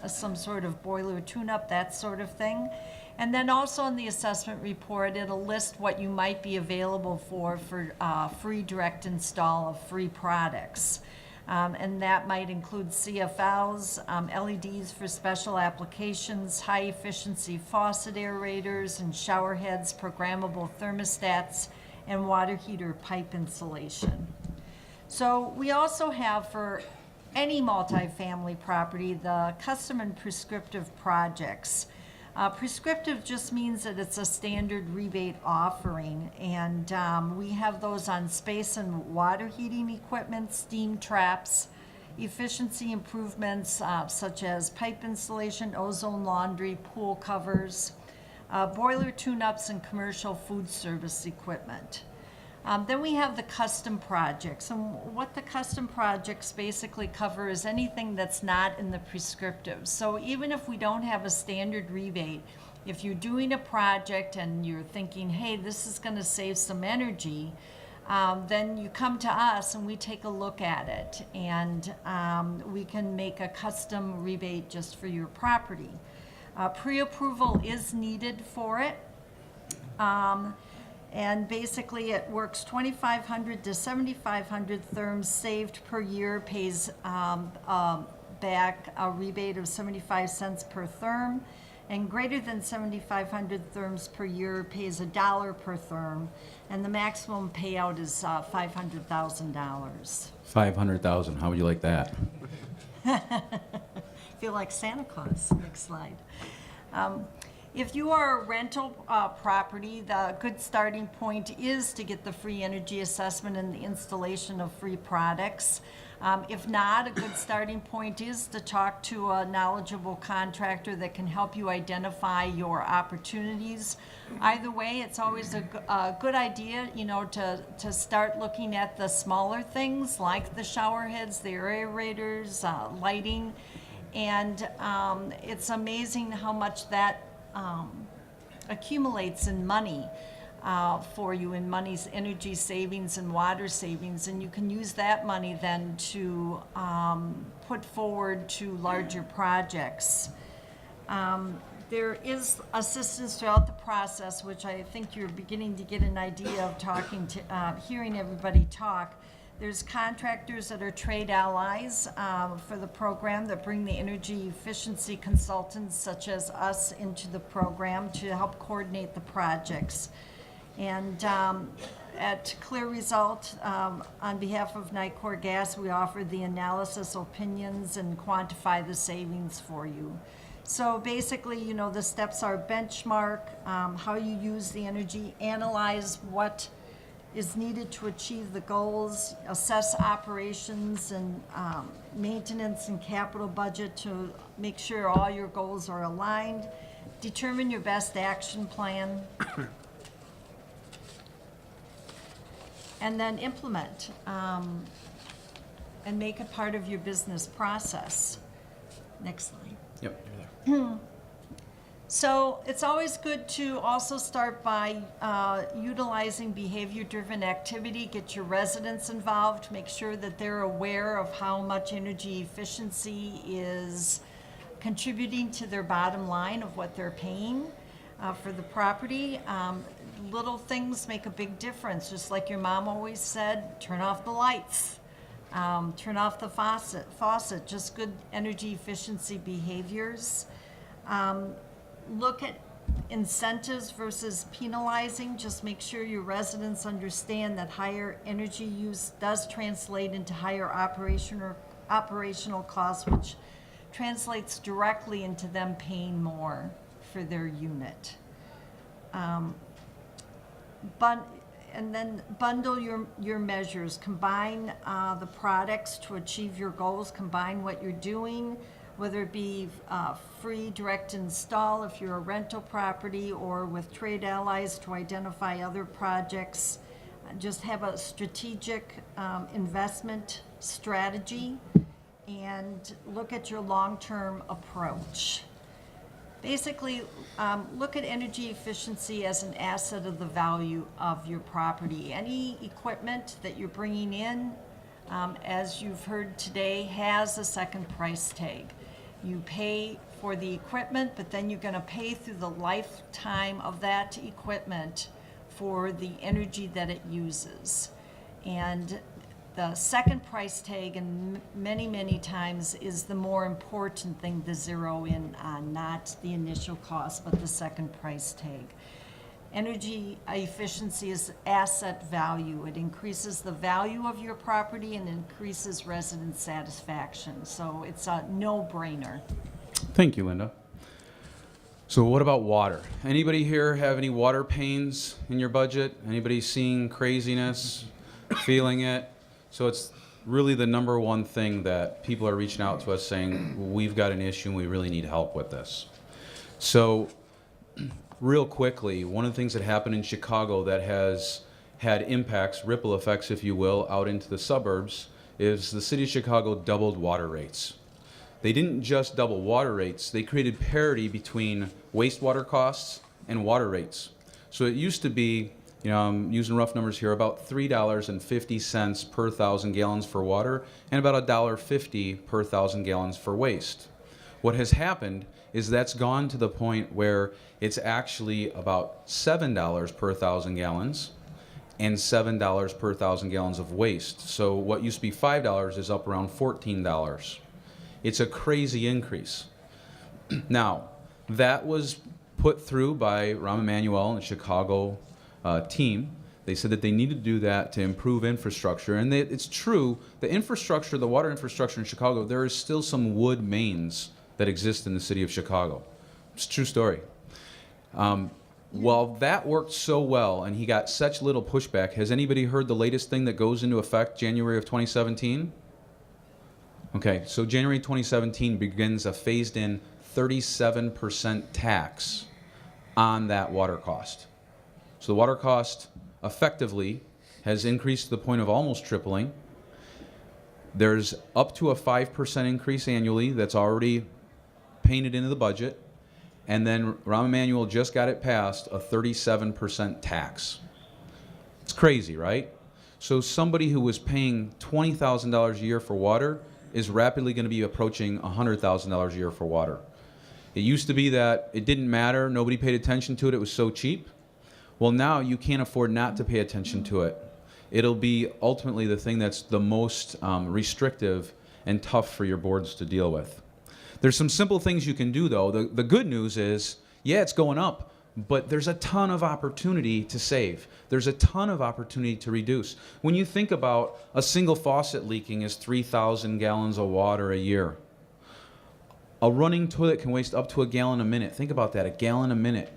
some sort of boiler tune-up, that sort of thing. And then also in the assessment report, it'll list what you might be available for free direct install of free products. And that might include CFLs, LEDs for special applications, high-efficiency faucet aerators and shower heads, programmable thermostats, and water heater pipe insulation. So we also have for any multifamily property the custom and prescriptive projects. Prescriptive just means that it's a standard rebate offering, and we have those on space and water heating equipment, steam traps, efficiency improvements such as pipe insulation, ozone laundry, pool covers, boiler tune-ups, and commercial food service equipment. Then we have the custom projects, and what the custom projects basically cover is anything that's not in the prescriptive. So even if we don't have a standard rebate, if you're doing a project and you're thinking, hey, this is going to save some energy, then you come to us and we take a look at it, and we can make a custom rebate just for your property. Pre-approval is needed for it. And basically it works 2,500 to 7,500 therms saved per year, pays back a rebate of 75 cents per therm, and greater than 7,500 therms per year pays $1 per therm, and the maximum payout is $500,000. 500,000. How would you like that? Feel like Santa Claus. Next slide. If you are a rental property, the good starting point is to get the free energy assessment and the installation of free products. If not, a good starting point is to talk to a knowledgeable contractor that can help you identify your opportunities. Either way, it's always a good idea, you know, to start looking at the smaller things like the shower heads, the aerators, lighting, and it's amazing how much that accumulates in money for you, in money's energy savings and water savings, and you can use that money then to put forward to larger projects. There is assistance throughout the process, which I think you're beginning to get an idea of talking to, hearing everybody talk. There's contractors that are trade allies for the program that bring the energy efficiency consultants such as us into the program to help coordinate the projects. And at Clear Result, on behalf of Nicor Gas, we offer the analysis, opinions, and quantify the savings for you. So basically, you know, the steps are benchmark, how you use the energy, analyze what is needed to achieve the goals, assess operations and maintenance and capital budget to make sure all your goals are aligned, determine your best action plan, and then implement and make it part of your business process. Next slide. Yep. So it's always good to also start by utilizing behavior-driven activity, get your residents involved, make sure that they're aware of how much energy efficiency is contributing to their bottom line of what they're paying for the property. Little things make a big difference, just like your mom always said, turn off the lights, turn off the faucet, just good energy efficiency behaviors. Look at incentives versus penalizing. Just make sure your residents understand that higher energy use does translate into higher operational costs, which translates directly into them paying more for their unit. And then bundle your measures. Combine the products to achieve your goals. Combine what you're doing, whether it be free direct install if you're a rental property, or with trade allies to identify other projects. Just have a strategic investment strategy and look at your long-term approach. Basically, look at energy efficiency as an asset of the value of your property. Any equipment that you're bringing in, as you've heard today, has a second price tag. You pay for the equipment, but then you're going to pay through the lifetime of that equipment for the energy that it uses. And the second price tag, and many, many times, is the more important thing to zero in on, not the initial cost, but the second price tag. Energy efficiency is asset value. It increases the value of your property and increases resident satisfaction. So it's a no-brainer. Thank you, Linda. So what about water? Anybody here have any water pains in your budget? Anybody seeing craziness, feeling it? So it's really the number one thing that people are reaching out to us saying, we've got an issue and we really need help with this. So real quickly, one of the things that happened in Chicago that has had impacts, ripple effects, if you will, out into the suburbs, is the city of Chicago doubled water rates. They didn't just double water rates, they created parity between wastewater costs and water rates. So it used to be, I'm using rough numbers here, about $3.50 per 1,000 gallons for water and about $1.50 per 1,000 gallons for waste. What has happened is that's gone to the point where it's actually about $7 per 1,000 gallons and $7 per 1,000 gallons of waste. So what used to be $5 is up around $14. It's a crazy increase. Now, that was put through by Rahm Emanuel and the Chicago team. They said that they needed to do that to improve infrastructure. And it's true, the infrastructure, the water infrastructure in Chicago, there is still some wood mains that exist in the city of Chicago. It's a true story. While that worked so well and he got such little pushback, has anybody heard the latest thing that goes into effect January of 2017? Okay, so January 2017 begins a phased-in 37% tax on that water cost. So the water cost effectively has increased to the point of almost tripling. There's up to a 5% increase annually that's already painted into the budget. And then Rahm Emanuel just got it passed, a 37% tax. It's crazy, right? So somebody who was paying $20,000 a year for water is rapidly going to be approaching $100,000 a year for water. It used to be that it didn't matter, nobody paid attention to it, it was so cheap. Well, now you can't afford not to pay attention to it. It'll be ultimately the thing that's the most restrictive and tough for your boards to deal with. There's some simple things you can do, though. The good news is, yeah, it's going up, but there's a ton of opportunity to save. There's a ton of opportunity to reduce. When you think about a single faucet leaking is 3,000 gallons of water a year. A running toilet can waste up to a gallon a minute. Think about that, a gallon a minute.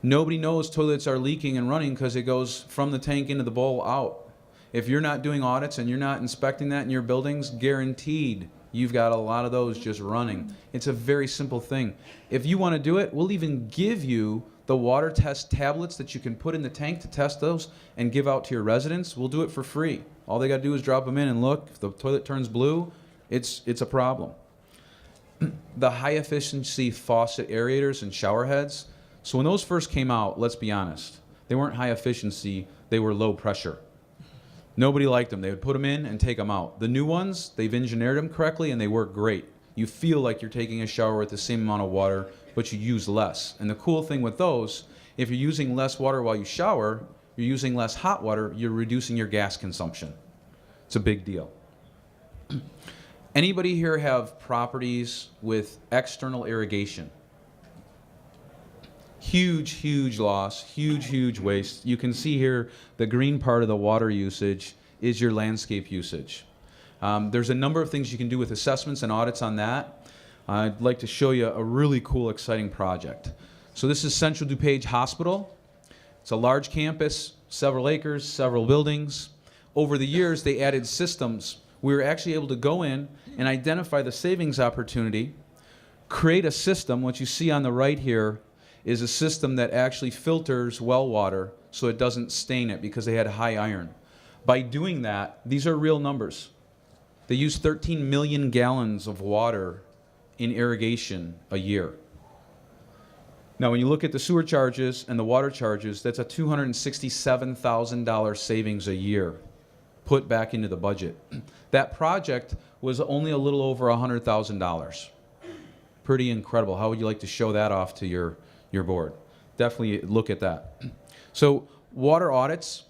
Nobody knows toilets are leaking and running because it goes from the tank into the bowl out. If you're not doing audits and you're not inspecting that in your buildings, guaranteed you've got a lot of those just running. It's a very simple thing. If you want to do it, we'll even give you the water test tablets that you can put in the tank to test those and give out to your residents. We'll do it for free. All they got to do is drop them in and look. If the toilet turns blue, it's a problem. The high efficiency faucet aerators and shower heads. So when those first came out, let's be honest, they weren't high efficiency, they were low pressure. Nobody liked them. They would put them in and take them out. The new ones, they've engineered them correctly and they work great. You feel like you're taking a shower with the same amount of water, but you use less. And the cool thing with those, if you're using less water while you shower, you're using less hot water, you're reducing your gas consumption. It's a big deal. Anybody here have properties with external irrigation? Huge, huge loss, huge, huge waste. You can see here the green part of the water usage is your landscape usage. There's a number of things you can do with assessments and audits on that. I'd like to show you a really cool, exciting project. So this is Central DuPage Hospital. It's a large campus, several acres, several buildings. Over the years, they added systems. We were actually able to go in and identify the savings opportunity, create a system. What you see on the right here is a system that actually filters well water so it doesn't stain it because they had high iron. By doing that, these are real numbers. They use 13 million gallons of water in irrigation a year. Now, when you look at the sewer charges and the water charges, that's a $267,000 savings a year put back into the budget. That project was only a little over $100,000. Pretty incredible. How would you like to show that off to your board? Definitely look at that. So water audits,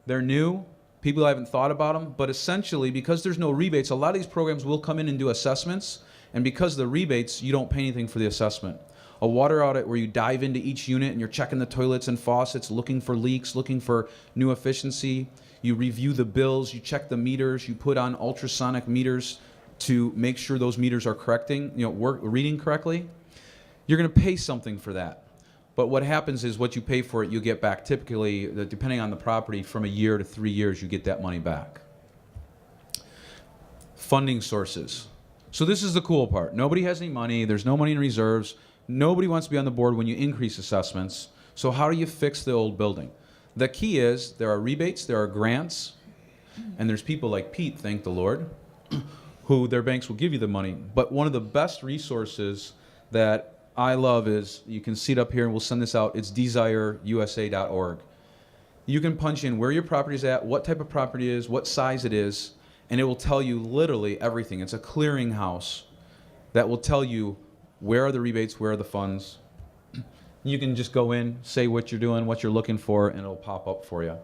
they're new. People haven't thought about them, but essentially because there's no rebates, a lot of these programs will come in and do assessments, and because of the rebates, you don't pay anything for the assessment. A water audit where you dive into each unit and you're checking the toilets and faucets, looking for leaks, looking for new efficiency. You review the bills, you check the meters, you put on ultrasonic meters to make sure those meters are reading correctly. You're going to pay something for that. But what happens is what you pay for it, you get back typically, depending on the property, from a year to 3 years, you get that money back. Funding sources. So this is the cool part. Nobody has any money. There's no money in reserves. Nobody wants to be on the board when you increase assessments. So how do you fix the old building? The key is there are rebates, there are grants, and there's people like Pete, thank the Lord, who their banks will give you the money. But one of the best resources that I love is, you can see it up here and we'll send this out, it's desireusa.org. You can punch in where your property is at, what type of property it is, what size it is, and it will tell you literally everything. It's a clearinghouse that will tell you where are the rebates, where are the funds. You can just go in, say what you're doing, what you're looking for, and it'll pop up for you.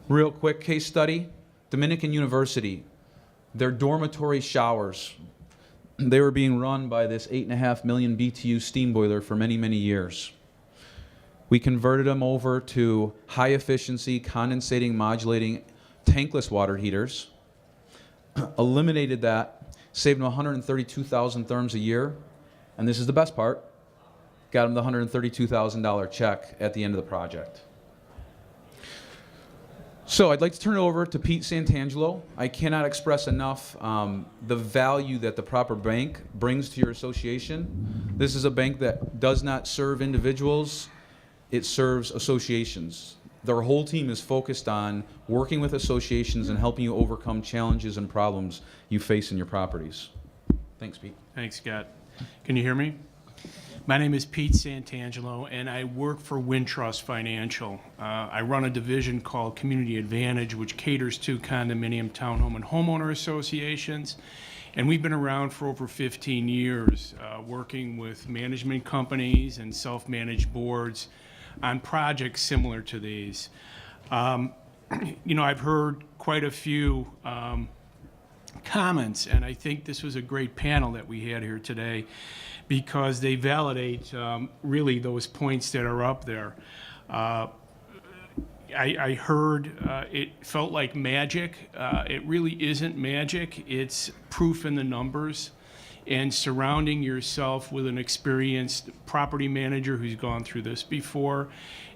Real quick case study, Dominican University, their dormitory showers, they were being run by this 8.5 million BTU steam boiler for many, many years. We converted them over to high efficiency, condensating, modulating, tankless water heaters, eliminated that, saved them 132,000 therms a year, and this is the best part, got them the $132,000 check at the end of the project. So I'd like to turn it over to Pete Santangelo. I cannot express enough the value that the Proper Bank brings to your association. This is a bank that does not serve individuals, it serves associations. Their whole team is focused on working with associations and helping you overcome challenges and problems you face in your properties. Thanks, Pete. Thanks, Scott. Can you hear me? My name is Pete Santangelo, and I work for Wintrust Financial. I run a division called Community Advantage, which caters to condominium, townhome, and homeowner associations. And we've been around for over 15 years, working with management companies and self-managed boards on projects similar to these. You know, I've heard quite a few comments, and I think this was a great panel that we had here today, because they validate really those points that are up there. I heard it felt like magic. It really isn't magic. It's proof in the numbers, and surrounding yourself with an experienced property manager who's gone through this before,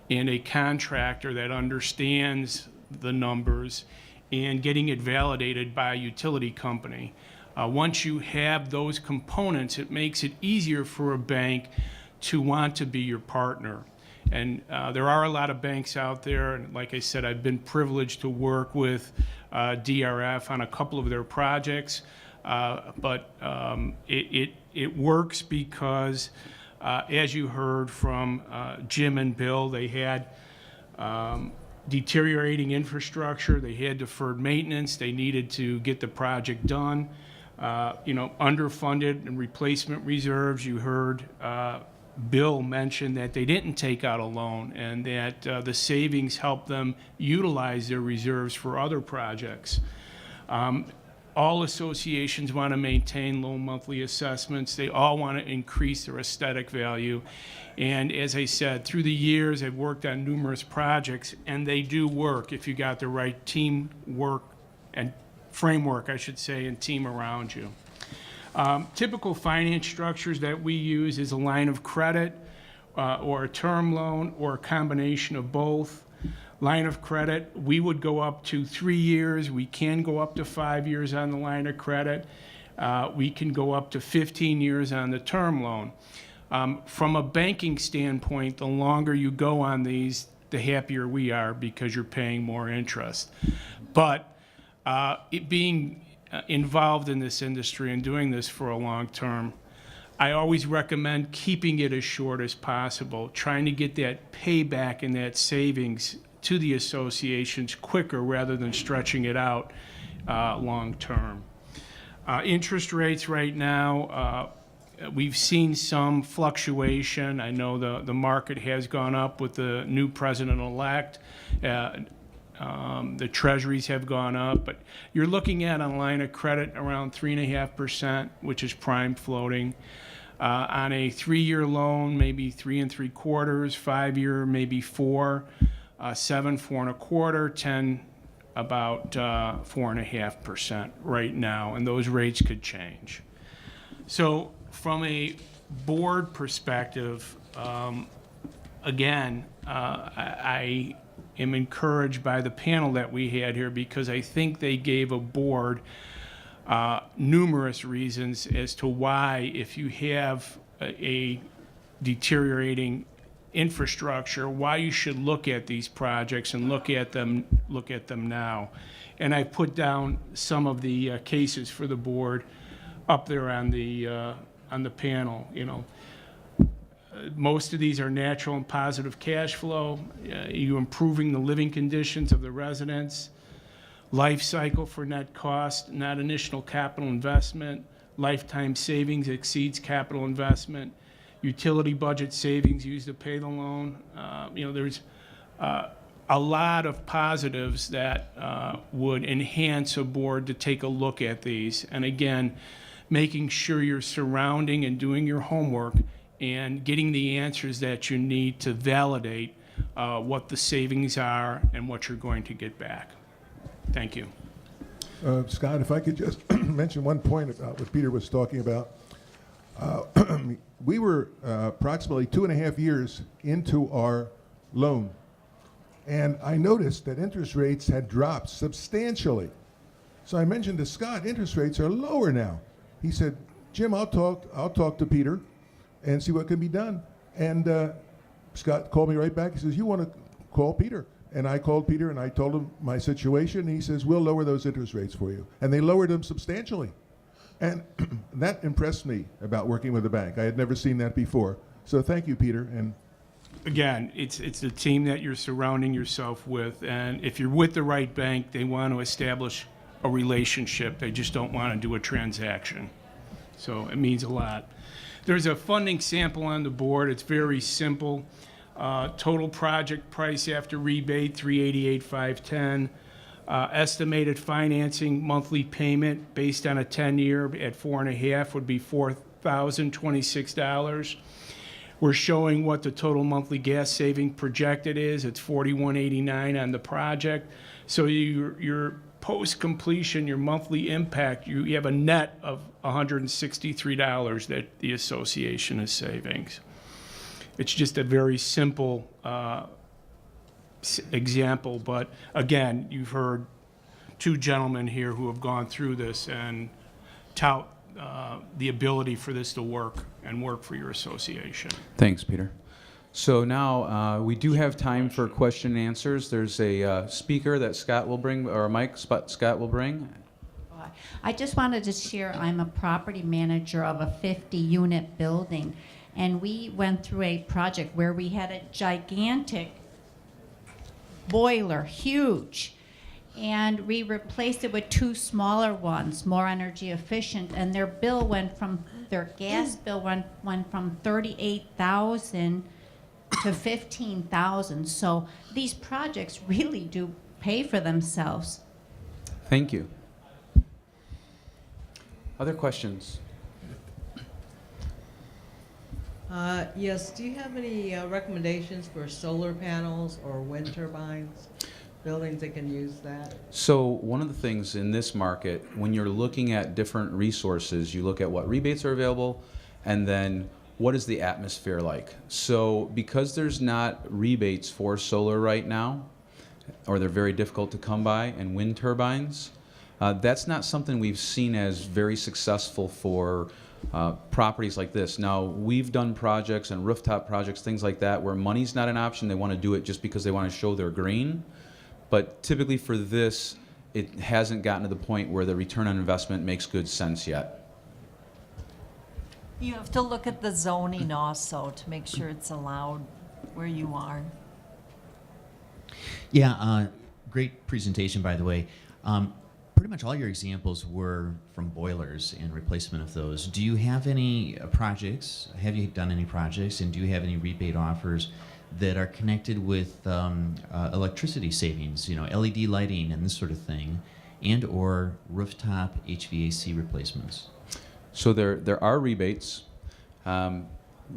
and a contractor that understands the numbers, and getting it validated by a utility company. Once you have those components, it makes it easier for a bank to want to be your partner. And there are a lot of banks out there, and like I said, I've been privileged to work with DRF on a couple of their projects, but it works because, as you heard from Jim and Bill, they had deteriorating infrastructure, they had deferred maintenance, they needed to get the project done. You know, underfunded and replacement reserves. You heard Bill mention that they didn't take out a loan, and that the savings helped them utilize their reserves for other projects. All associations want to maintain low monthly assessments. They all want to increase their aesthetic value. And as I said, through the years, I've worked on numerous projects, and they do work if you got the right team work and framework, I should say, and team around you. Typical finance structures that we use is a line of credit or a term loan or a combination of both. Line of credit, we would go up to 3 years. We can go up to 5 years on the line of credit. We can go up to 15 years on the term loan. From a banking standpoint, the longer you go on these, the happier we are, because you're paying more interest. But it being involved in this industry and doing this for a long term, I always recommend keeping it as short as possible, trying to get that payback and that savings to the associations quicker rather than stretching it out long term. Interest rates right now, we've seen some fluctuation. I know the market has gone up with the new president-elect. The treasuries have gone up, but you're looking at a line of credit around 3.5%, which is prime floating. On a 3-year loan, maybe 3 3/4, 5-year, maybe 4, 7, 4 1/4, 10, about 4.5% right now, and those rates could change. So from a board perspective, again, I am encouraged by the panel that we had here, because I think they gave a board numerous reasons as to why, if you have a deteriorating infrastructure, why you should look at these projects and look at them now. And I put down some of the cases for the board up there on the panel. You know, most of these are natural and positive cash flow. You improving the living conditions of the residents. Life cycle for net cost, not initial capital investment. Lifetime savings exceeds capital investment. Utility budget savings used to pay the loan. You know, there's a lot of positives that would enhance a board to take a look at these. And again, making sure you're surrounding and doing your homework and getting the answers that you need to validate what the savings are and what you're going to get back. Thank you. Scott, if I could just mention one point about what Peter was talking about. We were approximately 2.5 years into our loan, and I noticed that interest rates had dropped substantially. So I mentioned to Scott, interest rates are lower now. He said, Jim, I'll talk to Peter and see what can be done. And Scott called me right back. He says, you want to call Peter? And I called Peter and I told him my situation. And he says, we'll lower those interest rates for you. And they lowered them substantially. And that impressed me about working with a bank. I had never seen that before. So thank you, Peter. And again, it's the team that you're surrounding yourself with. And if you're with the right bank, they want to establish a relationship. They just don't want to do a transaction. So it means a lot. There's a funding sample on the board. It's very simple. Total project price after rebate, $388,510. Estimated financing monthly payment based on a 10-year at 4.5 would be $4,026. We're showing what the total monthly gas saving projected is. It's $41.89 on the project. So your post-completion, your monthly impact, you have a net of $163 that the association is savings. It's just a very simple example, but again, you've heard two gentlemen here who have gone through this and tout the ability for this to work and work for your association. Thanks, Peter. So now we do have time for question and answers. There's a speaker that Scott will bring, or a mic Scott will bring. I just wanted to share, I'm a property manager of a 50-unit building, and we went through a project where we had a gigantic boiler, huge, and we replaced it with two smaller ones, more energy efficient, and their gas bill went from 38,000 to 15,000. So these projects really do pay for themselves. Thank you. Other questions? Yes, do you have any recommendations for solar panels or wind turbines, buildings that can use that? So one of the things in this market, when you're looking at different resources, you look at what rebates are available, and then what is the atmosphere like? So because there's not rebates for solar right now, or they're very difficult to come by, and wind turbines, that's not something we've seen as very successful for properties like this. Now, we've done projects and rooftop projects, things like that, where money's not an option. They want to do it just because they want to show they're green. But typically for this, it hasn't gotten to the point where the return on investment makes good sense yet. You have to look at the zoning also to make sure it's allowed where you are. Yeah, great presentation, by the way. Pretty much all your examples were from boilers and replacement of those. Do you have any projects? Have you done any projects, and do you have any rebate offers that are connected with electricity savings? You know, LED lighting and this sort of thing, and/or rooftop HVAC replacements. So there are rebates.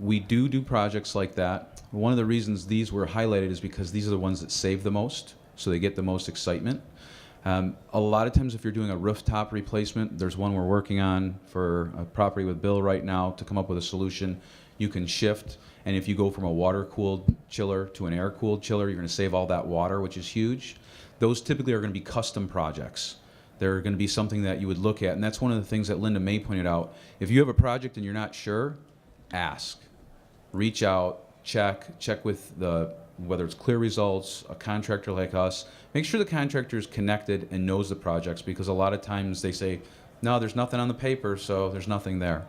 We do projects like that. One of the reasons these were highlighted is because these are the ones that save the most, so they get the most excitement. A lot of times if you're doing a rooftop replacement, there's one we're working on for a property with Bill right now to come up with a solution. You can shift, and if you go from a water-cooled chiller to an air-cooled chiller, you're going to save all that water, which is huge. Those typically are going to be custom projects. they're going to be something that you would look at. And that's one of the things that Linda May pointed out. If you have a project and you're not sure, ask. Reach out, check with whether it's Clear Results, a contractor like us. Make sure the contractor is connected and knows the projects, because a lot of times they say, no, there's nothing on the paper, so there's nothing there.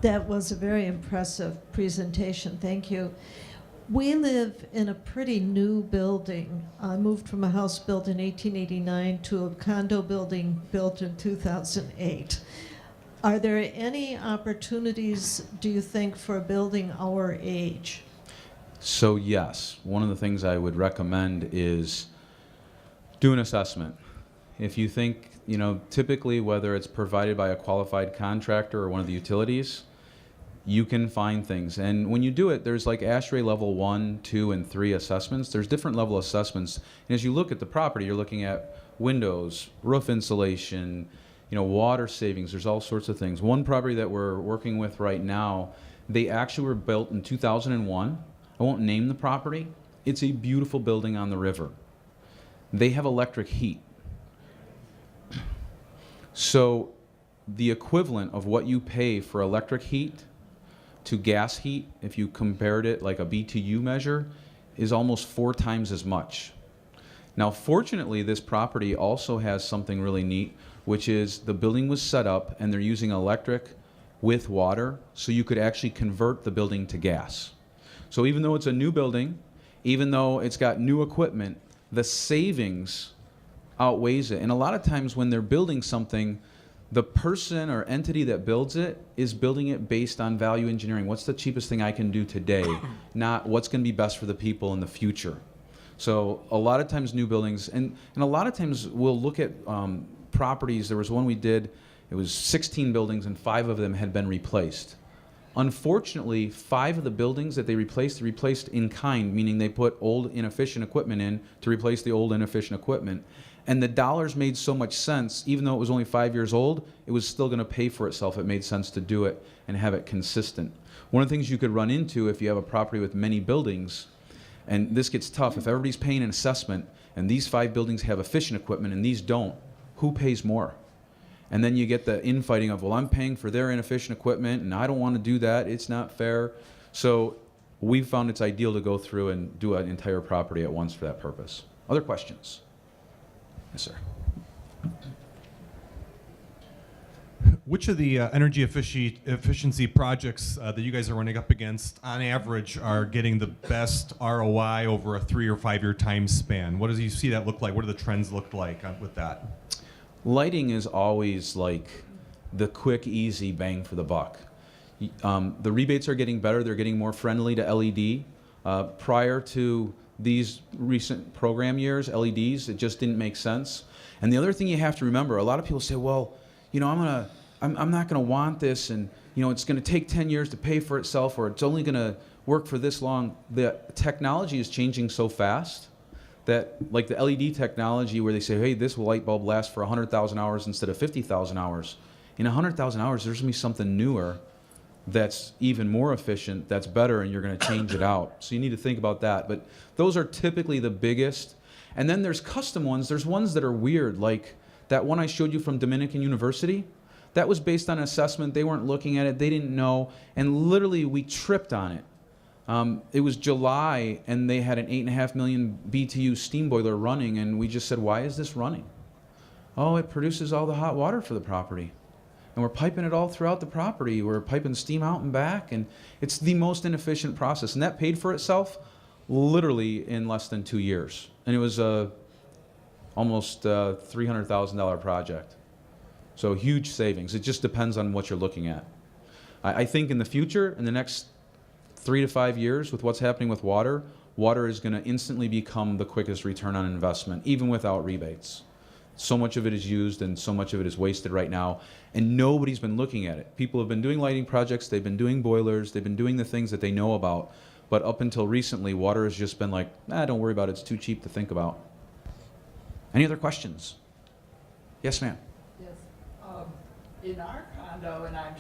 That was a very impressive presentation. Thank you. We live in a pretty new building. I moved from a house built in 1889 to a condo building built in 2008. Are there any opportunities, do you think, for a building our age? So yes, one of the things I would recommend is do an assessment. If you think, typically whether it's provided by a qualified contractor or one of the utilities, you can find things. And when you do it, there's like ASHRAE level 1, 2, and 3 assessments. There's different level assessments. And as you look at the property, you're looking at windows, roof insulation, water savings. There's all sorts of things. One property that we're working with right now, they actually were built in 2001. I won't name the property. It's a beautiful building on the river. They have electric heat. So the equivalent of what you pay for electric heat to gas heat, if you compared it like a BTU measure, is almost 4 times as much. Now, fortunately, this property also has something really neat, which is the building was set up and they're using electric with water, so you could actually convert the building to gas. So even though it's a new building, even though it's got new equipment, the savings outweighs it. And a lot of times when they're building something, the person or entity that builds it is building it based on value engineering. What's the cheapest thing I can do today, not what's going to be best for the people in the future. So a lot of times new buildings, and a lot of times we'll look at properties. There was one we did, it was 16 buildings and 5 of them had been replaced. Unfortunately, 5 of the buildings that they replaced in kind, meaning they put old inefficient equipment in to replace the old inefficient equipment. And the dollars made so much sense, even though it was only 5 years old, it was still going to pay for itself. It made sense to do it and have it consistent. One of the things you could run into if you have a property with many buildings, and this gets tough, if everybody's paying an assessment and these 5 buildings have efficient equipment and these don't, who pays more? And then you get the infighting of, well, I'm paying for their inefficient equipment and I don't want to do that, it's not fair. So we found it's ideal to go through and do an entire property at once for that purpose. Other questions? Yes, sir. Which of the energy efficiency projects that you guys are running up against, on average, are getting the best ROI over a 3 or 5 year time span? What does you see that look like? What do the trends look like with that? Lighting is always like the quick, easy bang for the buck. The rebates are getting better. They're getting more friendly to LED. Prior to these recent program years, LEDs, it just didn't make sense. And the other thing you have to remember, a lot of people say, well, I'm not going to want this, and it's going to take 10 years to pay for itself, or it's only going to work for this long. The technology is changing so fast that, like the LED technology where they say, hey, this light bulb lasts for 100,000 hours instead of 50,000 hours. In 100,000 hours, there's going to be something newer that's even more efficient, that's better, and you're going to change it out. So you need to think about that. But those are typically the biggest. And then there's custom ones. There's ones that are weird, like that one I showed you from Dominican University. That was based on assessment. They weren't looking at it. They didn't know. And literally, we tripped on it. It was July, and they had an 8.5 million BTU steam boiler running, and we just said, why is this running? Oh, it produces all the hot water for the property. And we're piping it all throughout the property. We're piping steam out and back, and it's the most inefficient process. And that paid for itself literally in less than 2 years. And it was almost a $300,000 project. So huge savings. It just depends on what you're looking at. I think in the future, in the next 3 to 5 years, with what's happening with water, water is going to instantly become the quickest return on investment, even without rebates. So much of it is used and so much of it is wasted right now, and nobody's been looking at it. People have been doing lighting projects, they've been doing boilers, they've been doing the things that they know about, but up until recently, water has just been like, don't worry about it, it's too cheap to think about. Any other questions? Yes, ma'am. Yes. In our condo, and I'm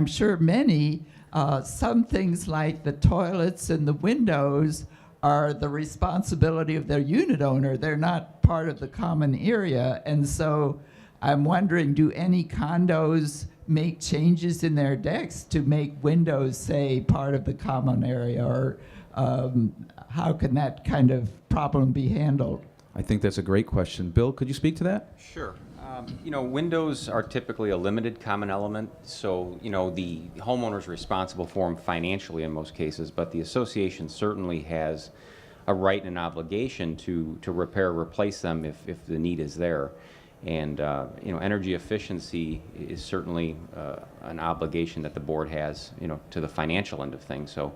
sure many, some things like the toilets and the windows are the responsibility of their unit owner. They're not part of the common area. And so I'm wondering, do any condos make changes in their decks to make windows, say, part of the common area? Or how can that kind of problem be handled? I think that's a great question. Bill, could you speak to that? Sure. You know, windows are typically a limited common element, so, you know, the homeowner's responsible for them financially in most cases, but the association certainly has a right and an obligation to repair or replace them if the need is there. And, you know, energy efficiency is certainly an obligation that the board has, you know, to the financial end of things. So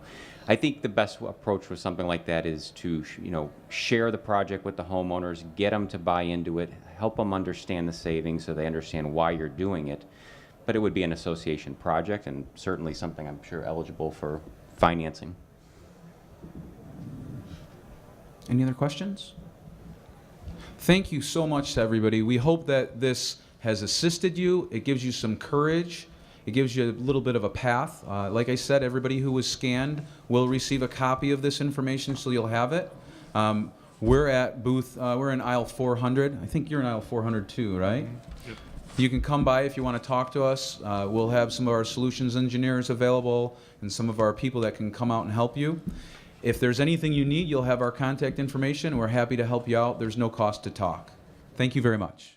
I think the best approach with something like that is to, you know, share the project with the homeowners, get them to buy into it, help them understand the savings so they understand why you're doing it. But it would be an association project and certainly something I'm sure eligible for financing. Any other questions? Thank you so much to everybody. We hope that this has assisted you. It gives you some courage. It gives you a little bit of a path. Like I said, everybody who was scanned will receive a copy of this information, so you'll have it. We're at booth, we're in aisle 400. I think you're in aisle 400 too, right? Yep. You can come by if you want to talk to us. We'll have some of our solutions engineers available and some of our people that can come out and help you. If there's anything you need, you'll have our contact information. We're happy to help you out. There's no cost to talk. Thank you very much.